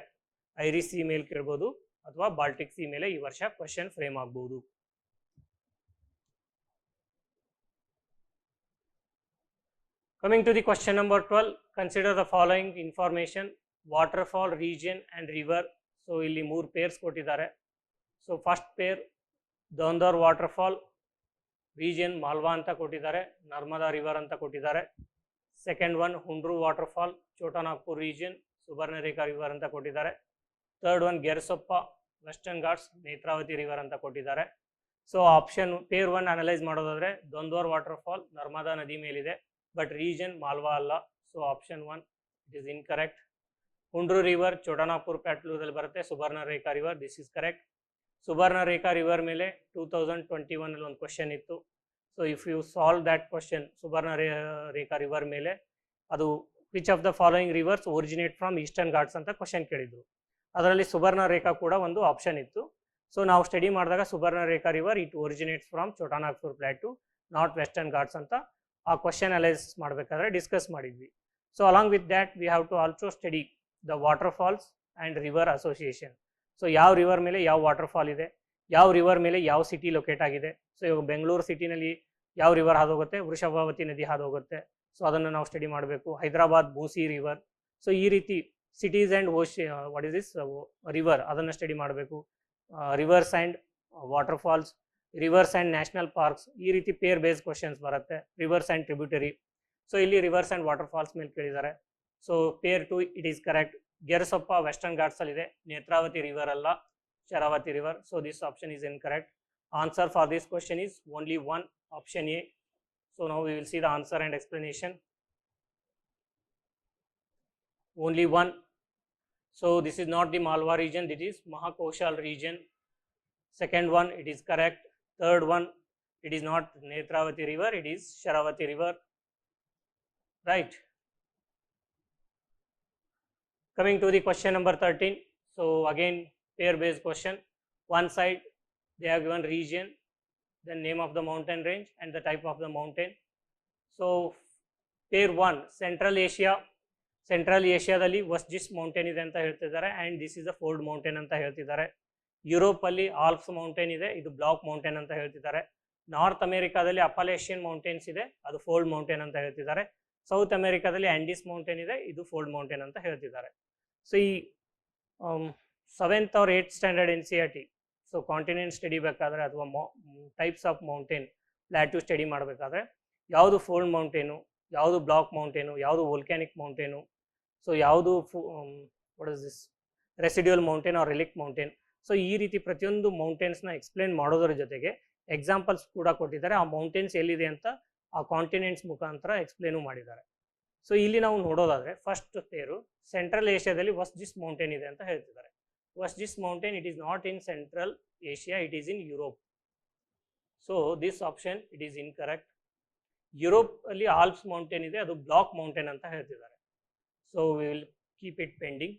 ಐರಿಶ್ ಸಿ ಮೇಲೆ ಕೇಳ್ಬೋದು ಅಥವಾ ಬಾಲ್ಟಿಕ್ ಸಿ ಮೇಲೆ ಈ ವರ್ಷ ಕ್ವಶನ್ ಫ್ರೇಮ್ ಆಗ್ಬೋದು. Coming to the question number 12, consider the following information: waterfall, region and river. So ಇಲ್ಲಿ 3 ಪೇರ್ಸ್ ಕೊಟ್ಟಿದ್ದಾರೆ. So first pair Dhuandhar waterfall, region Malwa ಅಂತ ಕೊಟ್ಟಿದ್ದಾರೆ, ನರ್ಮದಾ ರಿವರ್ ಅಂತ ಕೊಟ್ಟಿದ್ದಾರೆ. Second one Hundru waterfall, Chotanagpur region, Subarnarekha river ಅಂತ ಕೊಟ್ಟಿದ್ದಾರೆ. Third one Gerusoppa, Western Ghats, Netravati river ಅಂತ ಕೊಟ್ಟಿದ್ದಾರೆ. ಸೊ ಆಪ್ಷನ್ ಪೇರ್ 1 ಅನಲೈಸ್ ಮಾಡೋದಾದ್ರೆ ದೊಂದೋರ್ ವಾಟರ್ಫಾಲ್ ನರ್ಮದಾ ನದಿ ಮೇಲಿದೆ, ಬಟ್ ರೀಜನ್ ಮಾಲ್ವಾ ಅಲ್ಲ. So option 1 it is incorrect. Hundru river Chotanagpur ಪ್ಯಾಟ್ಲೂರಲ್ಲಿ ಬರುತ್ತೆ, Subarnarekha river, this is correct. Subarnarekha river ಮೇಲೆ 2021 ಒಂದು ಕ್ವಶನ್ ಇತ್ತು. So if you solve that question, Subarnarekha river ಮೇಲೆ ಅದು which of the following rivers originate from Eastern Ghats ಅಂತ ಕ್ವಶನ್ ಕೇಳಿದ್ರು. ಅದರಲ್ಲಿ ಸುಬರ್ಣರೇಖಾ ಕೂಡ ಒಂದು ಆಪ್ಷನ್ ಇತ್ತು. ಸೊ ನಾವು ಸ್ಟಡಿ ಮಾಡಿದಾಗ Subarnarekha river it originates from Chotanagpur plateau, not Western Ghats ಅಂತ ಆ ಕ್ವಶನ್ ಅನಲೈಸ್ ಮಾಡಬೇಕಾದ್ರೆ ಡಿಸ್ಕಸ್ ಮಾಡಿದ್ವಿ. So along with that we have to also study the waterfalls and river association. So ಯಾವ ರಿವರ್ ಮೇಲೆ ಯಾವ ವಾಟರ್ಫಾಲ್ ಇದೆ, ಯಾವ ರಿವರ್ ಮೇಲೆ ಯಾವ ಸಿಟಿ ಲೊಕೇಟ್ ಆಗಿದೆ. ಸೊ ಇವಾಗ ಬೆಂಗಳೂರು ಸಿಟಿನಲ್ಲಿ ಯಾವ ರಿವರ್ ಹಾದೋಗುತ್ತೆ, ವೃಷಭಾವತಿ ನದಿ ಹಾದೋಗುತ್ತೆ. ಸೊ ಅದನ್ನು ನಾವು ಸ್ಟಡಿ ಮಾಡಬೇಕು. ಹೈದರಾಬಾದ್ ಮೂಸಿ ರಿವರ್. ಸೊ ಈ ರೀತಿ cities and what is this river ಅದನ್ನು ಸ್ಟಡಿ ಮಾಡಬೇಕು. Rivers and waterfalls, rivers and national parks, ಈ ರೀತಿ ಪೇರ್ ಬೇಸ್ಡ್ ಕ್ವಶನ್ಸ್ ಬರುತ್ತೆ. Rivers and tributary. ಸೊ ಇಲ್ಲಿ ರಿವರ್ಸ್ ಆ್ಯಂಡ್ ವಾಟರ್ಫಾಲ್ಸ್ ಮೇಲೆ ಕೇಳಿದ್ದಾರೆ. So pair 2 it is correct. Gerusoppa Western ಘಾಟ್ಸಲ್ಲಿದೆ, ನೇತ್ರಾವತಿ ರಿವರ್ ಅಲ್ಲ, Sharavati river. So this option is incorrect. Answer for this question is only 1, option A. So now we will see the answer and explanation. Only 1. So this is not the Malwa region, it is Mahakoshal region. Second one, it is correct. Third one, it is not Netravati river, it is Sharavati river, right? Coming to the question number 13. So again pair based question. One side they have given region, the name of the mountain range and the type of the mountain. So pair 1, Central Asia. Central ಏಷ್ಯಾದಲ್ಲಿ ವಸ್ಜಿಸ್ ಮೌಂಟೇನ್ ಇದೆ ಅಂತ ಹೇಳ್ತಿದ್ದಾರೆ and this is a fold mountain ಅಂತ ಹೇಳ್ತಿದ್ದಾರೆ. ಯುರೋಪಲ್ಲಿ ಆಲ್ಪ್ಸ್ ಮೌಂಟೇನ್ ಇದೆ, ಇದು ಬ್ಲಾಕ್ ಮೌಂಟೇನ್ ಅಂತ ಹೇಳ್ತಿದ್ದಾರೆ. ನಾರ್ತ್ ಅಮೆರಿಕಾದಲ್ಲಿ ಅಪಲೇಷಿಯನ್ ಮೌಂಟೇನ್ಸ್ ಇದೆ, ಅದು ಫೋಲ್ಡ್ ಮೌಂಟೇನ್ ಅಂತ ಹೇಳ್ತಿದ್ದಾರೆ. ಸೌತ್ ಅಮೆರಿಕಾದಲ್ಲಿ ಆ್ಯಂಡೀಸ್ ಮೌಂಟೇನ್ ಇದೆ, ಇದು ಫೋಲ್ಡ್ ಮೌಂಟೇನ್ ಅಂತ ಹೇಳ್ತಿದ್ದಾರೆ. ಸೊ ಈ 7th or 8th standard NCERT, so continent study ಬೇಕಾದರೆ ಅಥವಾ types of mountain plateau study ಮಾಡಬೇಕಾದ್ರೆ ಯಾವುದು ಫೋಲ್ಡ್ ಮೌಂಟೇನು, ಯಾವುದು ಬ್ಲಾಕ್ ಮೌಂಟೇನು, ಯಾವುದು ವೋಲ್ಕ್ಯಾನಿಕ್ ಮೌಂಟೇನು, ಸೊ ಯಾವುದು what is this residual mountain or relic mountain. So ಈ ರೀತಿ ಪ್ರತಿಯೊಂದು ಮೌಂಟೇನ್ಸ್ನ ಎಕ್ಸ್ಪ್ಲೇನ್ ಮಾಡೋದ್ರ ಜೊತೆಗೆ ಎಕ್ಸಾಂಪಲ್ಸ್ ಕೂಡ ಕೊಟ್ಟಿದ್ದಾರೆ. ಆ ಮೌಂಟೇನ್ಸ್ ಎಲ್ಲಿದೆ ಅಂತ ಆ ಕಾಂಟಿನೆಂಟ್ಸ್ ಮುಖಾಂತರ ಎಕ್ಸ್ಪ್ಲೇನು ಮಾಡಿದ್ದಾರೆ. ಸೊ ಇಲ್ಲಿ ನಾವು ನೋಡೋದಾದರೆ ಫಸ್ಟ್ ಪೇರು ಸೆಂಟ್ರಲ್ ಏಷ್ಯಾದಲ್ಲಿ ವಸ್ಜಿಸ್ ಮೌಂಟೇನ್ ಇದೆ ಅಂತ ಹೇಳ್ತಿದ್ದಾರೆ. Vosges mountain it is not in Central Asia, it is in Europe. So this option it is incorrect. Europe ಅಲ್ಲಿ ಆಲ್ಪ್ಸ್ ಮೌಂಟೇನ್ ಇದೆ, ಅದು ಬ್ಲಾಕ್ ಮೌಂಟೇನ್ ಅಂತ ಹೇಳ್ತಿದ್ದಾರೆ. So we will keep it pending.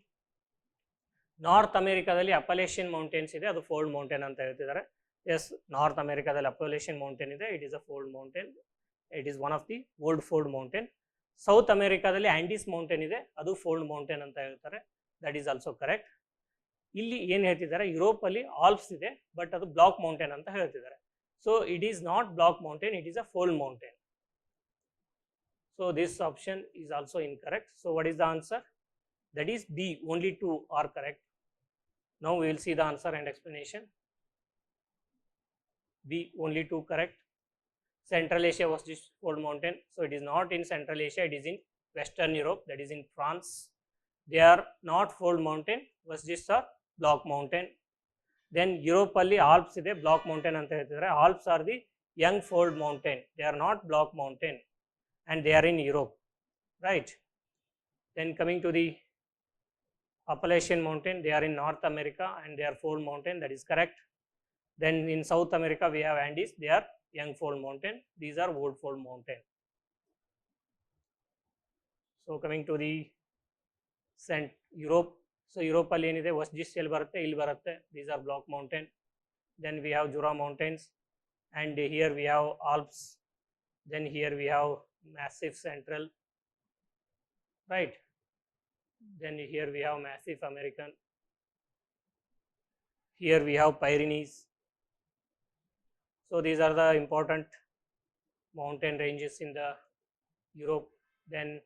North ಅಮೆರಿಕಾದಲ್ಲಿ ಅಪಲೇಷಿಯನ್ ಮೌಂಟೇನ್ಸ್ ಇದೆ, ಅದು ಫೋಲ್ಡ್ ಮೌಂಟೇನ್ ಅಂತ ಹೇಳ್ತಿದ್ದಾರೆ. ಎಸ್, ನಾರ್ತ್ ಅಮೆರಿಕಾದಲ್ಲಿ ಅಪಲೇಷಿಯನ್ ಮೌಂಟೇನ್ ಇದೆ, it is a fold mountain, it is one of the old fold mountain. South ಅಮೆರಿಕಾದಲ್ಲಿ ಆ್ಯಂಡೀಸ್ ಮೌಂಟೇನ್ ಇದೆ, ಅದು ಫೋಲ್ಡ್ ಮೌಂಟೇನ್ ಅಂತ ಹೇಳ್ತಾರೆ, ದಟ್ ಈಸ್ ಆಲ್ಸೋ ಕರೆಕ್ಟ್. ಇಲ್ಲಿ ಏನು ಹೇಳ್ತಿದ್ದಾರೆ, ಯುರೋಪಲ್ಲಿ ಆಲ್ಪ್ಸ್ ಇದೆ ಬಟ್ ಅದು ಬ್ಲಾಕ್ ಮೌಂಟೇನ್ ಅಂತ ಹೇಳ್ತಿದ್ದಾರೆ. So it is not block mountain, it is a fold mountain. So this option is also incorrect. So what is the answer? That is B, only 2 are correct. Now we will see the answer and explanation. B, only 2 correct. Central Asia was this fold mountain, so it is not in Central Asia, it is in Western Europe, that is in France. They are not fold mountain, was this a block mountain. Then Europe alli Alps ide, block mountain anta ಹೇಳ್ತಿದ್ದಾರೆ. Alps are the young fold mountain, they are not block mountain and they are in Europe, right? Then coming to the Appalachian Mountain, they are in North America and they are fold mountain, that is correct. Then in South America we have Andes, they are young fold mountain, these are old fold mountain. So coming to the Europe, so Europe alli enide Vosges elli barutte, illi barutte, these are block mountain. Then we have Jura mountains, and here we have Alps, then here we have Massif Central, right? Then here we have Massif American, here we have Pyrenees. So these are the important mountain ranges in the Europe. Then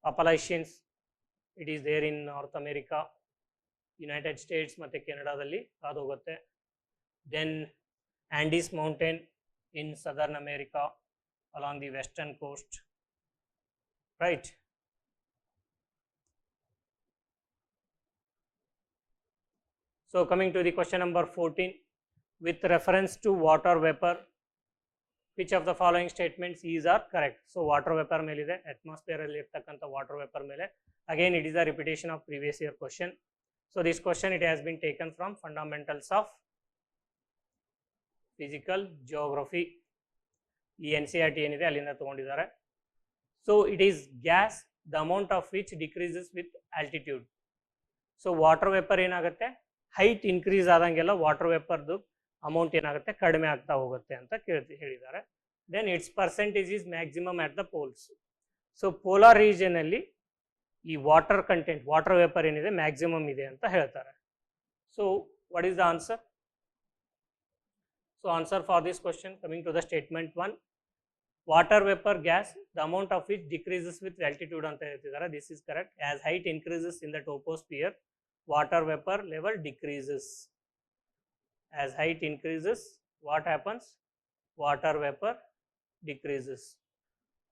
Appalachians, it is there in North America, United States ಮತ್ತೆ ಕೆನಡಾದಲ್ಲಿ ಅದು ಹೋಗುತ್ತೆ. Then Andes mountain in Southern America along the western coast, right? So coming to the question number 14, with reference to water vapor, which of the following statements is are correct? So water vapor melide, atmosphere alli irtakanta water vapor mele, again it is a repetition of previous year question. So this question, it has been taken from fundamentals of physical geography, ಈ NCERT ಏನಿದೆ ಅಲ್ಲಿಂದ ತಗೊಂಡಿದ್ದಾರೆ. So it is gas, the amount of which decreases with altitude. So water vapor ಏನಾಗುತ್ತೆ, ಹೈಟ್ ಇನ್ಕ್ರೀಸ್ ಆದಂಗೆಲ್ಲ ವಾಟರ್ ವೇಪರ್ದು ಅಮೌಂಟ್ ಏನಾಗುತ್ತೆ, ಕಡಿಮೆ ಆಗ್ತಾ ಹೋಗುತ್ತೆ ಅಂತ ಹೇಳಿದ್ದಾರೆ. Then its percentage is maximum at the poles. So polar region ಅಲ್ಲಿ ಈ ವಾಟರ್ ಕಂಟೆಂಟ್, ವಾಟರ್ ವೇಪರ್ ಏನಿದೆ ಮ್ಯಾಕ್ಸಿಮಮ್ ಇದೆ ಅಂತ ಹೇಳ್ತಾರೆ. So what is the answer? So answer for this question, coming to the statement 1, water vapour gas the amount of which decreases with altitude ಅಂತ ಹೇಳ್ತಿದ್ದಾರೆ. This is correct. As height increases in the troposphere, water vapor level decreases. As height increases, what happens? Water vapor decreases.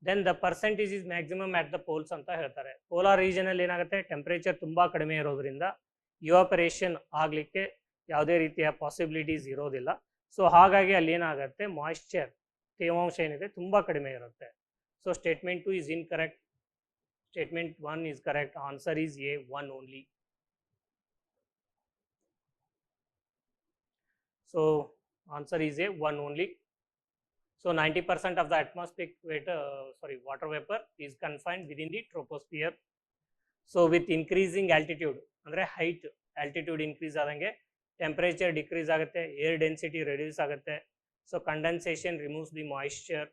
Then the percentage is maximum at the poles anta ಹೇಳ್ತಾರೆ. polar region ಅಲ್ಲಿ ಏನಾಗುತ್ತೆ, ಟೆಂಪರೇಚರ್ ತುಂಬಾ ಕಡಿಮೆ ಇರೋದ್ರಿಂದ ಇವಾಪರೇಷನ್ ಆಗಲಿಕ್ಕೆ ಯಾವುದೇ ರೀತಿಯ ಪಾಸಿಬಿಲಿಟೀಸ್ ಇರೋದಿಲ್ಲ. ಸೊ ಹಾಗಾಗಿ ಅಲ್ಲಿ ಏನಾಗುತ್ತೆ, ಮಾಯಿಶ್ಚರ್, ತೇವಾಂಶ ಏನಿದೆ ತುಂಬಾ ಕಡಿಮೆ ಇರುತ್ತೆ. So statement 2 is incorrect. Statement 1 is correct. Answer is A, 1 only. So answer is A, 1 only. So 90% of the atmospheric water vapor is confined within the troposphere. So with increasing altitude, andre height altitude increase adange temperature decrease agutte, air density reduce agutte. So condensation removes the moisture,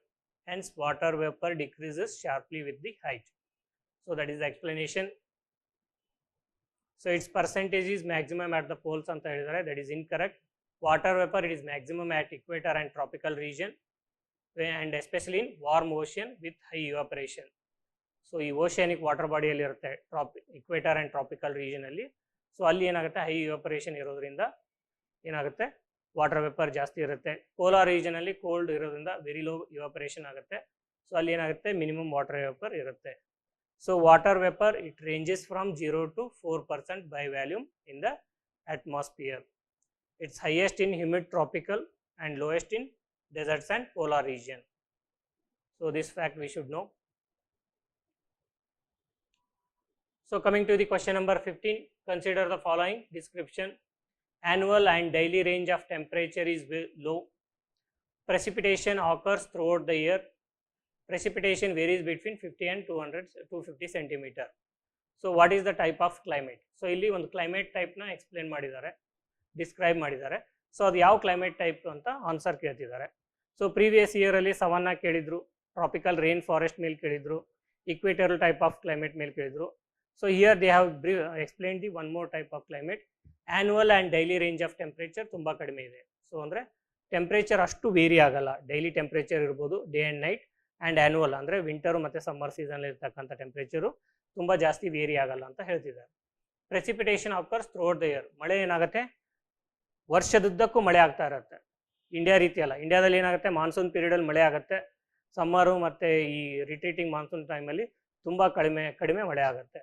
hence water vapor decreases sharply with the height. So that is the explanation. So its percentage is maximum at the poles anta helidare, that is incorrect. Water vapor, it is maximum at equator and tropical region, and especially in warm ocean with high evaporation. So ಈ ಓಷನಿಕ್ ವಾಟರ್ ಬಾಡಿಯಲ್ಲಿ ಇರುತ್ತೆ, ಇಕ್ವೇಟರ್ ಆ್ಯಂಡ್ ಟ್ರಾಪಿಕಲ್ ರೀಜನಲ್ಲಿ. ಸೊ ಅಲ್ಲಿ ಏನಾಗುತ್ತೆ, ಹೈ ಇವಾಪರೇಷನ್ ಇರೋದ್ರಿಂದ ಏನಾಗುತ್ತೆ, ವಾಟರ್ ವೇಪರ್ ಜಾಸ್ತಿ ಇರುತ್ತೆ. ಪೋಲಾರ್ ರೀಜನಲ್ಲಿ ಕೋಲ್ಡ್ ಇರೋದ್ರಿಂದ ವೆರಿ ಲೋ ಇವಾಪರೇಷನ್ ಆಗುತ್ತೆ. ಸೊ ಅಲ್ಲಿ ಏನಾಗುತ್ತೆ, ಮಿನಿಮಮ್ ವಾಟರ್ ವೇಪರ್ ಇರುತ್ತೆ. So water vapour it ranges from 0 to 4% by volume in the atmosphere. It's highest in humid tropical and lowest in deserts and polar region. So this fact we should know. So coming to the question number 15, consider the following description. Annual and daily range of temperature is low. Precipitation occurs throughout the year. Precipitation varies between 50 and 250 centimeter. So what is the type of climate? So ಇಲ್ಲಿ ಒಂದು ಕ್ಲೈಮೇಟ್ ಟೈಪ್ನ ಎಕ್ಸ್ಪ್ಲೇನ್ ಮಾಡಿದ್ದಾರೆ, ಡಿಸ್ಕ್ರೈಬ್ ಮಾಡಿದ್ದಾರೆ. ಸೊ ಅದು ಯಾವ ಕ್ಲೈಮೇಟ್ ಟೈಪ್ ಅಂತ ಆನ್ಸರ್ ಕೇಳ್ತಿದ್ದಾರೆ. ಸೊ ಪ್ರೀವಿಯಸ್ ಇಯರಲ್ಲಿ ಸವನ್ನ ಕೇಳಿದ್ರು, ಟ್ರಾಪಿಕಲ್ ರೈನ್ ಫಾರೆಸ್ಟ್ ಮೇಲೆ ಕೇಳಿದ್ರು, ಇಕ್ವೇಟರಲ್ ಟೈಪ್ ಆಫ್ ಕ್ಲೈಮೇಟ್ ಮೇಲೆ ಕೇಳಿದ್ರು. So here they have explain the one more type of climate. Annual and daily range of temperature ತುಂಬ ಕಡಿಮೆ ಇದೆ. ಸೊ ಅಂದರೆ ಟೆಂಪ್ರೇಚರ್ ಅಷ್ಟು ವೇರಿ ಆಗಲ್ಲ, ಡೈಲಿ ಟೆಂಪ್ರೇಚರ್ ಇರ್ಬೋದು day and night. And annual ಅಂದರೆ ವಿಂಟರು ಮತ್ತು ಸಮ್ಮರ್ ಸೀಸನಲ್ಲಿ ಇರ್ತಕ್ಕಂಥ ಟೆಂಪ್ರೇಚರು ತುಂಬ ಜಾಸ್ತಿ ವೇರಿ ಆಗಲ್ಲ ಅಂತ ಹೇಳ್ತಿದ್ದಾರೆ. Precipitation occurs throughout the year, ಮಳೆ ಏನಾಗುತ್ತೆ, ವರ್ಷದುದ್ದಕ್ಕೂ ಮಳೆ ಆಗ್ತಾ ಇರುತ್ತೆ. ಇಂಡಿಯಾ ರೀತಿ ಅಲ್ಲ, ಇಂಡಿಯಾದಲ್ಲಿ ಏನಾಗುತ್ತೆ, ಮಾನ್ಸೂನ್ ಪೀರಿಯಡಲ್ಲಿ ಮಳೆ ಆಗುತ್ತೆ, ಸಮ್ಮರು ಮತ್ತು ಈ ರಿಟ್ರೀಟಿಂಗ್ ಮಾನ್ಸೂನ್ ಟೈಮಲ್ಲಿ ತುಂಬ ಕಡಿಮೆ ಮಳೆ ಆಗುತ್ತೆ.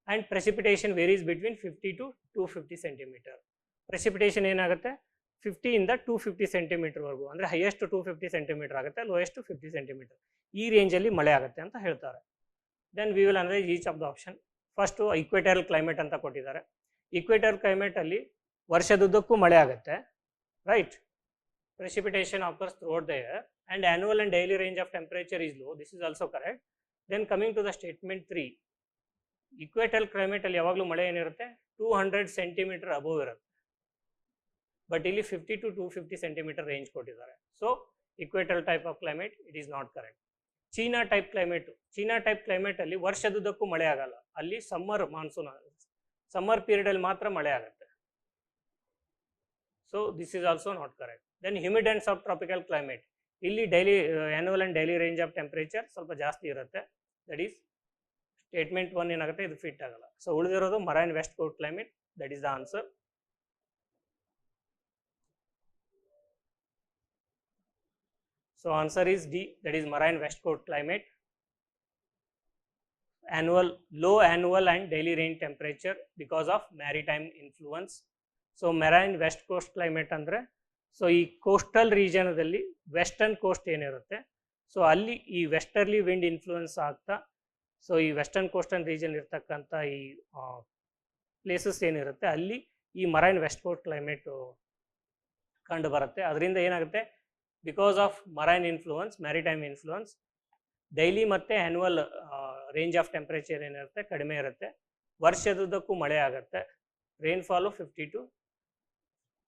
And precipitation varies between 50 to 250 centimetre. Precipitation ಏನಾಗುತ್ತೆ, 50 ಇಂದ 250 ಸೆಂಟಿಮೀಟರ್ವರೆಗೂ, ಅಂದರೆ ಹೈಯೆಸ್ಟ್ 250 ಸೆಂಟಿಮೀಟರ್ ಆಗುತ್ತೆ, ಲೋಯೆಸ್ಟ್ 50 ಸೆಂಟಿಮೀಟರ್. ಈ ರೇಂಜಲ್ಲಿ ಮಳೆ ಆಗುತ್ತೆ ಅಂತ ಹೇಳ್ತಾರೆ. Then we will analyse each of the option. First equatorial climate ಅಂತ ಕೊಟ್ಟಿದ್ದಾರೆ. ಇಕ್ವೇಟರಲ್ ಕ್ಲೈಮೇಟಲ್ಲಿ ವರ್ಷದುದ್ದಕ್ಕೂ ಮಳೆ ಆಗುತ್ತೆ, right. Precipitation occurs throughout the year and annual and daily range of temperature is low. This is also correct. Then coming to the statement 3, equatorial climate ಅಲ್ಲಿ ಯಾವಾಗಲೂ ಮಳೆ ಏನಿರುತ್ತೆ 200 centimeter above ಇರುತ್ತೆ, ಬಟ್ ಇಲ್ಲಿ 50 to 250 centimeter ರೇಂಜ್ ಕೊಟ್ಟಿದ್ದಾರೆ. So equatorial type of climate it is not correct. China type climate ಅಲ್ಲಿ ವರ್ಷದುದ್ದಕ್ಕೂ ಮಳೆ ಆಗಲ್ಲ, ಅಲ್ಲಿ ಸಮ್ಮರ್ ಪೀರಿಯಡ್ ಅಲ್ಲಿ ಮಾತ್ರ ಮಳೆ ಆಗುತ್ತೆ. So this is also not correct. Then humid and subtropical climate, ಇಲ್ಲಿ daily annual and daily range of temperature ಸ್ವಲ್ಪ ಜಾಸ್ತಿ ಇರುತ್ತೆ. ದಟ್ ಈಸ್ ಸ್ಟೇಟ್ಮೆಂಟ್ 1 ಏನಾಗುತ್ತೆ, ಇದು ಫಿಟ್ ಆಗಲ್ಲ. ಸೊ ಉಳಿದಿರೋದು marine west coast climate, that is the answer. So answer is D, that is marine west coast climate. Low annual and daily rain temperature because of maritime influence. So marine west coast climate andre, so ಈ ಕೋಸ್ಟಲ್ ರೀಜನದಲ್ಲಿ ವೆಸ್ಟರ್ನ್ ಕೋಸ್ಟ್ ಏನಿರುತ್ತೆ, ಸೊ ಅಲ್ಲಿ ಈ ವೆಸ್ಟರ್ಲಿ ವಿಂಡ್ ಇನ್ಫ್ಲೂಯೆನ್ಸ್ ಆಗ್ತಾ, ಸೊ ಈ ವೆಸ್ಟರ್ನ್ ಕೋಸ್ಟಲ್ ರೀಜನ್ ಇರ್ತಕ್ಕಂಥ ಈ ಪ್ಲೇಸಸ್ ಏನಿರುತ್ತೆ ಅಲ್ಲಿ ಈ ಮರೈನ್ ವೆಸ್ಟ್ ಕೋಸ್ಟ್ ಕ್ಲೈಮೇಟ್ ಕಂಡು ಬರುತ್ತೆ. ಅದರಿಂದ ಏನಾಗುತ್ತೆ, because of marine influence, maritime influence, daily ಮತ್ತು ಆ್ಯನ್ಯುವಲ್ ರೇಂಜ್ ಆಫ್ ಟೆಂಪ್ರೇಚರ್ ಏನಿರುತ್ತೆ ಕಡಿಮೆ ಇರುತ್ತೆ, ವರ್ಷದುದ್ದಕ್ಕೂ ಮಳೆ ಆಗುತ್ತೆ, ರೈನ್ಫಾಲು 50 to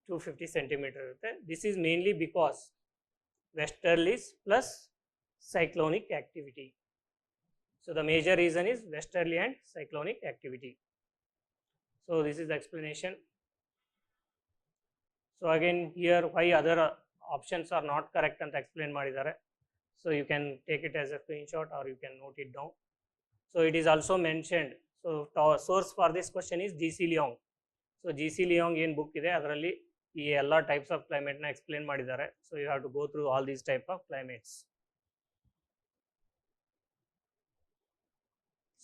250 centimeter ಇರುತ್ತೆ. This is mainly because westerlies plus cyclonic activity. So the major reason is westerly and cyclonic activity. So this is the explanation. So again here why other options are not correct ಅಂತ explain ಮಾಡಿದ್ದಾರೆ. So you can take it as a screenshot or you can note it down. So it is also mentioned. So source for this question is G.C. Leong. So G.C. Leong ಏನು book ಇದೆ ಅದರಲ್ಲಿ ಈ ಎಲ್ಲ ಟೈಪ್ಸ್ ಆಫ್ ಕ್ಲೈಮೇಟ್ನ ಎಕ್ಸ್ಪ್ಲೇನ್ ಮಾಡಿದ್ದಾರೆ. So you have to go through all these type of climates.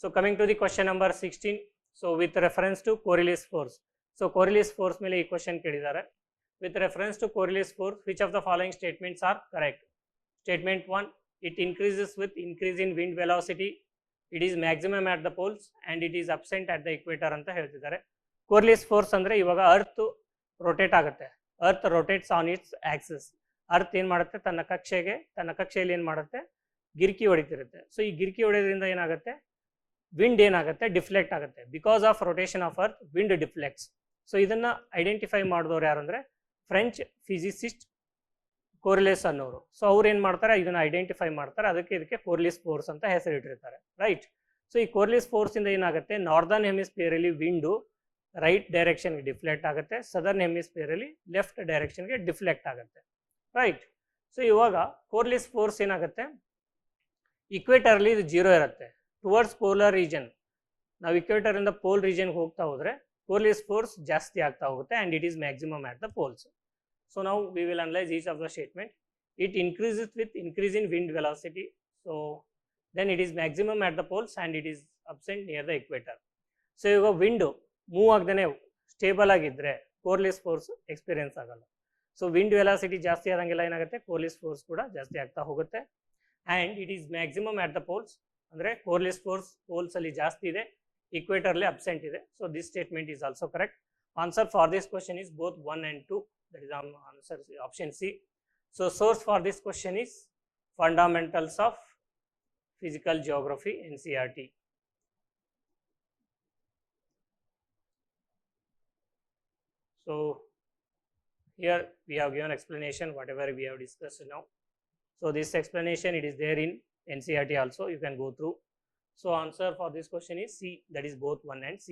So coming to the question number 16, so with reference to Coriolis force, so Coriolis force ಮೇಲೆ ಈ ಕ್ವಶನ್ ಕೇಳಿದ್ದಾರೆ. With reference to Coriolis force, which of the following statements are correct? Statement 1, it increases with increase in wind velocity, it is maximum at the poles and it is absent at the equator ಅಂತ ಹೇಳ್ತಿದ್ದಾರೆ. Coriolis force ಅಂದರೆ ಇವಾಗ ಅರ್ತ್ ರೊಟೇಟ್ ಆಗುತ್ತೆ, earth rotates on its Axis. Earth ಏನು ಮಾಡುತ್ತೆ, ತನ್ನ ಕಕ್ಷೆಯಲ್ಲಿ ಏನು ಮಾಡುತ್ತೆ, ಗಿರ್ಕಿ ಹೊಡಿತಿರುತ್ತೆ. ಸೊ ಈ ಗಿರ್ಕಿ ಹೊಡೆಯೋದ್ರಿಂದ ಏನಾಗುತ್ತೆ, ವಿಂಡ್ ಏನಾಗುತ್ತೆ, ಡಿಫ್ಲೆಕ್ಟ್ ಆಗುತ್ತೆ. Because of rotation of earth wind deflects. So ಇದನ್ನು ಐಡೆಂಟಿಫೈ ಮಾಡಿದವ್ರು ಯಾರು ಅಂದರೆ ಫ್ರೆಂಚ್ ಫಿಸಿಸಿಸ್ಟ್ ಕೋರಿಲಿಸ್ ಅನ್ನೋರು. ಸೊ ಅವ್ರು ಏನು ಮಾಡ್ತಾರೆ, ಇದನ್ನು ಐಡೆಂಟಿಫೈ ಮಾಡ್ತಾರೆ, ಇದಕ್ಕೆ ಕೋರಿಲಿಸ್ ಫೋರ್ಸ್ ಅಂತ ಹೆಸರಿಟ್ಟಿರ್ತಾರೆ, ರೈಟ್. ಸೊ ಈ ಕೋರಿಲಿಸ್ ಫೋರ್ಸಿಂದ ಏನಾಗುತ್ತೆ, ನಾರ್ದರ್ನ್ ಹೆಮಿಸ್ಫಿಯರಲ್ಲಿ ವಿಂಡು ರೈಟ್ ಡೈರೆಕ್ಷನ್ಗೆ ಡಿಫ್ಲೆಕ್ಟ್ ಆಗುತ್ತೆ, ಸದರ್ನ್ ಹೆಮಿಸ್ಫಿಯರಲ್ಲಿ ಲೆಫ್ಟ್ ಡೈರೆಕ್ಷನ್ಗೆ ಡಿಫ್ಲೆಕ್ಟ್ ಆಗುತ್ತೆ, ರೈಟ್. ಸೊ ಇವಾಗ ಕೋರಿಲಿಸ್ ಫೋರ್ಸ್ ಏನಾಗುತ್ತೆ, ಇಕ್ವೇಟರ್ಲಿ ಇದು 0 ಇರುತ್ತೆ. ಟುವರ್ಡ್ಸ್ ಪೋಲಾರ್ ರೀಜನ್, ನಾವು ಇಕ್ವೇಟರಿಂದ ಪೋಲ್ ರೀಜನ್ಗೆ ಹೋಗ್ತಾ ಹೋದರೆ ಕೋರಿಲಿಸ್ ಫೋರ್ಸ್ ಜಾಸ್ತಿ ಆಗ್ತಾ ಹೋಗುತ್ತೆ and it is maximum at the poles. So ನಾವು we will analyse each of the statement. It increases with increase in wind velocity, so then it is maximum at the poles and it is absent near the equator. So ಇವಾಗ ವಿಂಡು ಮೂವ್ ಆಗದೇ ಸ್ಟೇಬಲ್ ಆಗಿದ್ದರೆ ಕೋರಿಲಿಸ್ ಫೋರ್ಸ್ ಎಕ್ಸ್ಪೀರಿಯನ್ಸ್ ಆಗಲ್ಲ. ಸೊ ವಿಂಡ್ ವೆಲಾಸಿಟಿ ಜಾಸ್ತಿ ಆದಂಗೆಲ್ಲ ಏನಾಗುತ್ತೆ, ಕೋರಿಲಿಸ್ ಫೋರ್ಸ್ ಕೂಡ ಜಾಸ್ತಿ ಆಗ್ತಾ ಹೋಗುತ್ತೆ and it is maximum at the poles. ಅಂದರೆ ಕೋರಿಲಿಸ್ ಫೋರ್ಸ್ ಪೋಲ್ಸಲ್ಲಿ ಜಾಸ್ತಿ ಇದೆ, ಇಕ್ವೇಟರ್ಲಿ ಅಬ್ಸೆಂಟ್ ಇದೆ. So this statement is also correct. Answer for this question is both 1 and 2, that is answer option C. So source for this question is fundamentals of physical geography NCERT. So here we have given explanation whatever we have discussed now. So this explanation it is there in NCERT also, you can go through. So answer for this question is C, that is both 1 and C.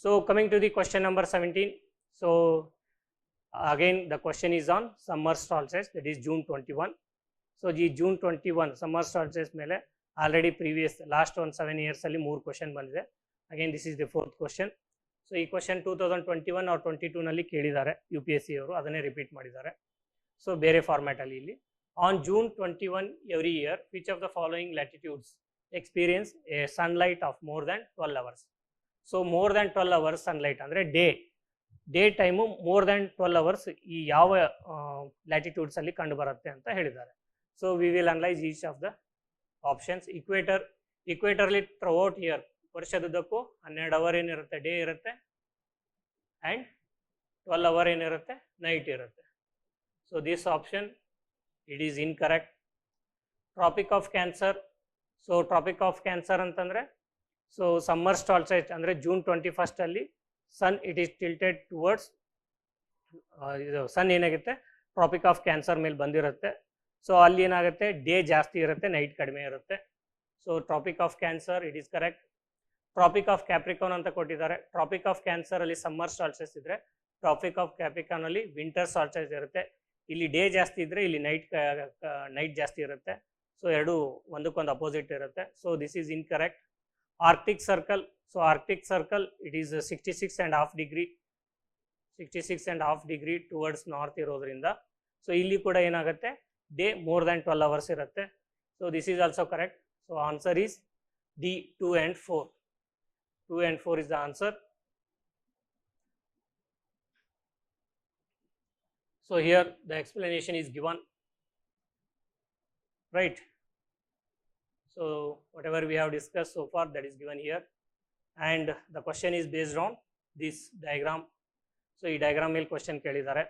So coming to the question number 17, so again the question is on summer solstice, that is June 21. So the June 21 summer solstice ಮೇಲೆ already previous last 7 years ಅಲ್ಲಿ 3 question ಬಂದಿದೆ. Again this is the 4th question. So ಈ ಕ್ವಶನ್ 2021 or 22 ನಲ್ಲಿ ಕೇಳಿದ್ದಾರೆ UPSC ಅವರು, ಅದನ್ನೇ ರಿಪೀಟ್ ಮಾಡಿದ್ದಾರೆ. ಸೊ ಬೇರೆ ಫಾರ್ಮ್ಯಾಟಲ್ಲಿ ಇಲ್ಲಿ on June 21 every year which of the following latitudes experience a sunlight of more than 12 hours. So more than 12 hours sunlight ಅಂದರೆ day time more than 12 hours ಈ ಯಾವ ಲ್ಯಾಟಿಟ್ಯೂಡ್ಸಲ್ಲಿ ಕಂಡು ಬರುತ್ತೆ ಅಂತ ಹೇಳಿದ್ದಾರೆ. So we will analyse each of the options ಇಕ್ವೇಟರ್ಲಿ ಥ್ರೂಔಟ್ ಇಯರ್ ವರ್ಷದುದ್ದಕ್ಕೂ 12 ಅವರ್ ಏನಿರುತ್ತೆ ಡೇ ಇರುತ್ತೆ ಆ್ಯಂಡ್ 12 ಅವರ್ ಏನಿರುತ್ತೆ ನೈಟ್ ಇರುತ್ತೆ. So this option it is incorrect. Tropic of Cancer, so Tropic of Cancer ಅಂತಂದರೆ ಸೊ ಸಮ್ಮರ್ ಸಾಲ್ಸ್ಟಿಸ್ ಅಂದರೆ June 21 sun it is tilted towards ಇದು ಸನ್ ಏನಾಗುತ್ತೆ ಟ್ರಾಪಿಕ್ ಆಫ್ ಕ್ಯಾನ್ಸರ್ ಮೇಲೆ ಬಂದಿರುತ್ತೆ. ಸೊ ಅಲ್ಲಿ ಏನಾಗುತ್ತೆ ಡೇ ಜಾಸ್ತಿ ಇರುತ್ತೆ ನೈಟ್ ಕಡಿಮೆ ಇರುತ್ತೆ. So Tropic of Cancer it is correct. Tropic of Capricorn ಅಂತ ಕೊಟ್ಟಿದ್ದಾರೆ. ಟ್ರಾಪಿಕ್ ಆಫ್ ಕ್ಯಾನ್ಸರಲ್ಲಿ ಸಮ್ಮರ್ ಸಾಲ್ಸ್ಟಿಸ್ ಇದ್ದರೆ ಟ್ರಾಪಿಕ್ ಆಫ್ ಕ್ಯಾಪ್ರಿಕಾನಲ್ಲಿ ವಿಂಟರ್ ಸಾಲ್ಸ್ಟಿಸ್ ಇರುತ್ತೆ. ಇಲ್ಲಿ ಡೇ ಜಾಸ್ತಿ ಇದ್ದರೆ ಇಲ್ಲಿ ನೈಟ್ ಜಾಸ್ತಿ ಇರುತ್ತೆ. ಸೊ ಎರಡು ಒಂದಕ್ಕೊಂದು ಅಪೋಸಿಟ್ ಇರುತ್ತೆ. So this is incorrect. Arctic circle, so Arctic circle it is 66.5 degree towards north ಇರೋದ್ರಿಂದ ಸೊ ಇಲ್ಲಿ ಕೂಡ ಏನಾಗುತ್ತೆ ಡೇ ಮೋರ್ ದ್ಯಾನ್ 12 ಅವರ್ಸ್ ಇರುತ್ತೆ. So this is also correct. So answer is D 2 and 4. 2 and 4 is the answer. So here the explanation is given, right? So whatever we have discussed so far, that is given here, and the question is based on this diagram. So ಈ diagram ಮೇಲೆ question ಕೇಳಿದ್ದಾರೆ.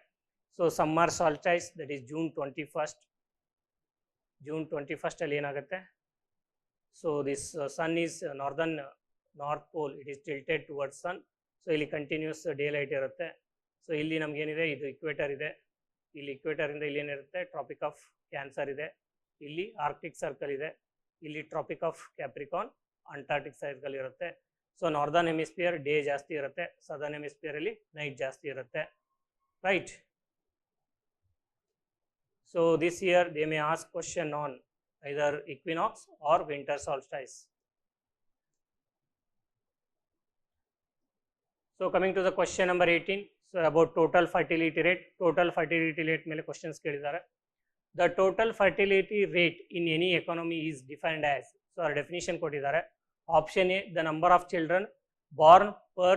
So summer solstice, that is June 21st ಅಲ್ಲಿ ಏನಾಗುತ್ತೆ, so this sun is north pole, it is tilted towards sun. So ಇಲ್ಲಿ continuous daylight ಇರುತ್ತೆ. ಸೊ ಇಲ್ಲಿ ನಮಗೇನಿದೆ ಇದು ಇಕ್ವೇಟರ್ ಇದೆ, ಇಲ್ಲಿ ಇಕ್ವೇಟರಿಂದ ಇಲ್ಲಿ ಏನಿರುತ್ತೆ ಟ್ರಾಪಿಕ್ ಆಫ್ ಕ್ಯಾನ್ಸರ್ ಇದೆ, ಇಲ್ಲಿ ಆರ್ಕ್ಟಿಕ್ ಸರ್ಕಲ್ ಇದೆ, ಇಲ್ಲಿ Tropic of Capricorn Antarctic Circle ಇರುತ್ತೆ. ಸೊ ನಾರ್ದರ್ನ್ ಹೆಮಿಸ್ಫಿಯರ್ ಡೇ ಜಾಸ್ತಿ ಇರುತ್ತೆ, ಸದರ್ನ್ ಹೆಮಿಸ್ಫಿಯರಲ್ಲಿ ನೈಟ್ ಜಾಸ್ತಿ ಇರುತ್ತೆ, right? So this year they may ask question on either equinox or winter solstice. So coming to the question number 18, so about total fertility rate. Total fertility rate ಮೇಲೆ questions ಕೇಳಿದ್ದಾರೆ. The total fertility rate in any economy is defined as, so our definition ಕೊಟ್ಟಿದ್ದಾರೆ. Option A, the number of children born per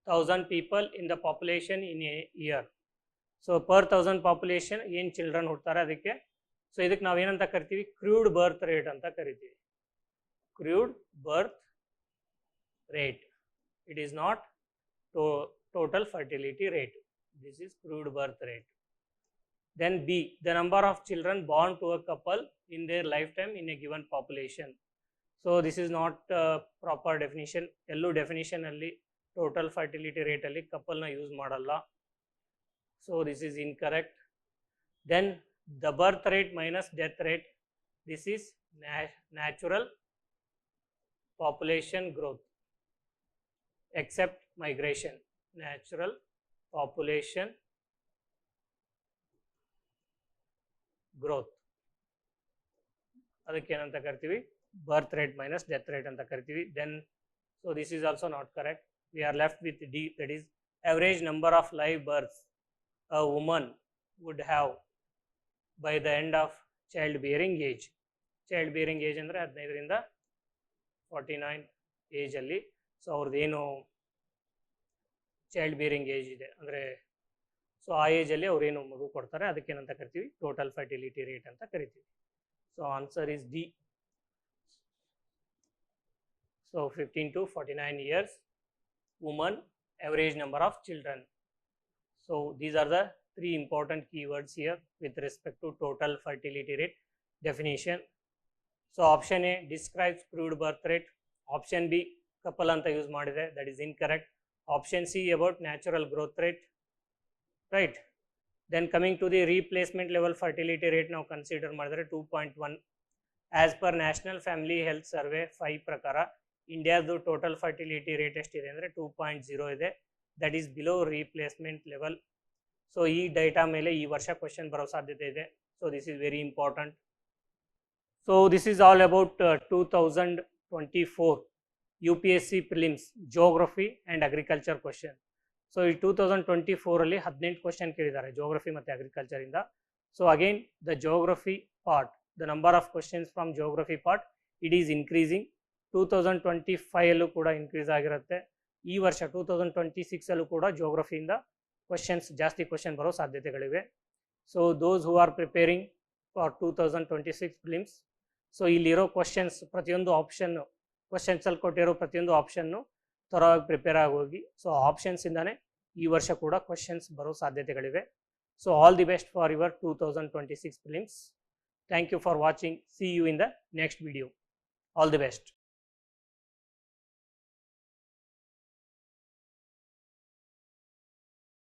1000 people in the population in a year. So per 1000 population ಏನು ಚಿಲ್ಡ್ರನ್ ಹುಡ್ತಾರೆ ಅದಕ್ಕೆ. ಸೊ ಇದಕ್ಕೆ ನಾವೇನಂತ ಕರಿತೀವಿ, ಕ್ರೂಡ್ ಬರ್ತ್ ರೇಟ್ ಅಂತ ಕರಿತೀವಿ. Crude birth rate, it is not total fertility rate. This is crude birth rate. Then B, the number of children born to a couple in their lifetime in a given population. So this is not proper definition. Ellu definition alli total fertility rate alli couple na use ಮಾಡಲ್ಲ. So this is incorrect. Then the birth rate minus death rate, this is natural population growth except migration. Natural population growth, ಅದಕ್ಕೆ ಏನಂತ ಕರಿತೀವಿ, birth rate minus death rate ಅಂತ ಕರಿತೀವಿ. Then so this is also not correct. We are left with D, that is average number of live births a woman would have by the end of child bearing age. Child bearing age ಅಂದರೆ 15ರಿಂದ 49 ಏಜಲ್ಲಿ. ಸೊ ಅವ್ರದ್ದೇನು ಚೈಲ್ಡ್ ಬೇರಿಂಗ್ ಏಜ್ ಇದೆ ಅಂದರೆ ಸೊ ಆ ಏಜಲ್ಲಿ ಅವ್ರೇನು ಮಗು ಕೊಡ್ತಾರೆ ಅದಕ್ಕೇನಂತ ಕರಿತೀವಿ, ಟೋಟಲ್ ಫರ್ಟಿಲಿಟಿ ರೇಟ್ ಅಂತ ಕರಿತೀವಿ. So answer is D. So 15 to 49 years, woman, average number of children. So these are the three important keywords here with respect to total fertility rate definition. So option A describes crude birth rate. Option B couple anta use madide, that is incorrect. Option C about natural growth rate, right? Then coming to the replacement level fertility rate, now consider madidare 2.1. As per National Family Health Survey 5 ಪ್ರಕಾರ ಇಂಡಿಯಾದು ಟೋಟಲ್ ಫರ್ಟಿಲಿಟಿ ರೇಟ್ ಎಷ್ಟಿದೆ ಅಂದರೆ 2.0 ಇದೆ, that is below replacement level. So ಈ ಡೇಟಾ ಮೇಲೆ ಈ ವರ್ಷ ಕ್ವಶನ್ ಬರೋ ಸಾಧ್ಯತೆ ಇದೆ. So this is very important. So this is all about 2024 UPSC prelims geography and agriculture question. So ಈ 2024ಅಲ್ಲಿ 18 ಕ್ವಶನ್ ಕೇಳಿದ್ದಾರೆ ಜೋಗ್ರಫಿ ಮತ್ತು ಅಗ್ರಿಕಲ್ಚರಿಂದ. So again the geography part, the number of questions from geography part it is increasing. 2025ಅಲ್ಲೂ ಕೂಡ ಇನ್ಕ್ರೀಸ್ ಆಗಿರುತ್ತೆ. ಈ ವರ್ಷ 2026ಅಲ್ಲೂ ಕೂಡ ಜೋಗ್ರಫಿಯಿಂದ ಕ್ವಶನ್ಸ್ ಜಾಸ್ತಿ ಕ್ವಶನ್ ಬರೋ ಸಾಧ್ಯತೆಗಳಿವೆ. So those who are preparing for 2026 prelims, so ಇಲ್ಲಿರೋ ಕ್ವಶನ್ಸ್ ಪ್ರತಿಯೊಂದು ಕ್ವಶನ್ಸಲ್ಲಿ ಕೊಟ್ಟಿರೋ ಪ್ರತಿಯೊಂದು ಆಪ್ಷನ್ನು ಥರವಾಗಿ ಪ್ರಿಪೇರ್ ಆಗೋಗಿ, ಸೊ ಆಪ್ಷನ್ಸಿಂದಾನೇ ಈ ವರ್ಷ ಕೂಡ ಕ್ವಶನ್ಸ್ ಬರೋ ಸಾಧ್ಯತೆಗಳಿವೆ. So all the best for your 2026 prelims. Thank you for watching. See you in the next video. All the best.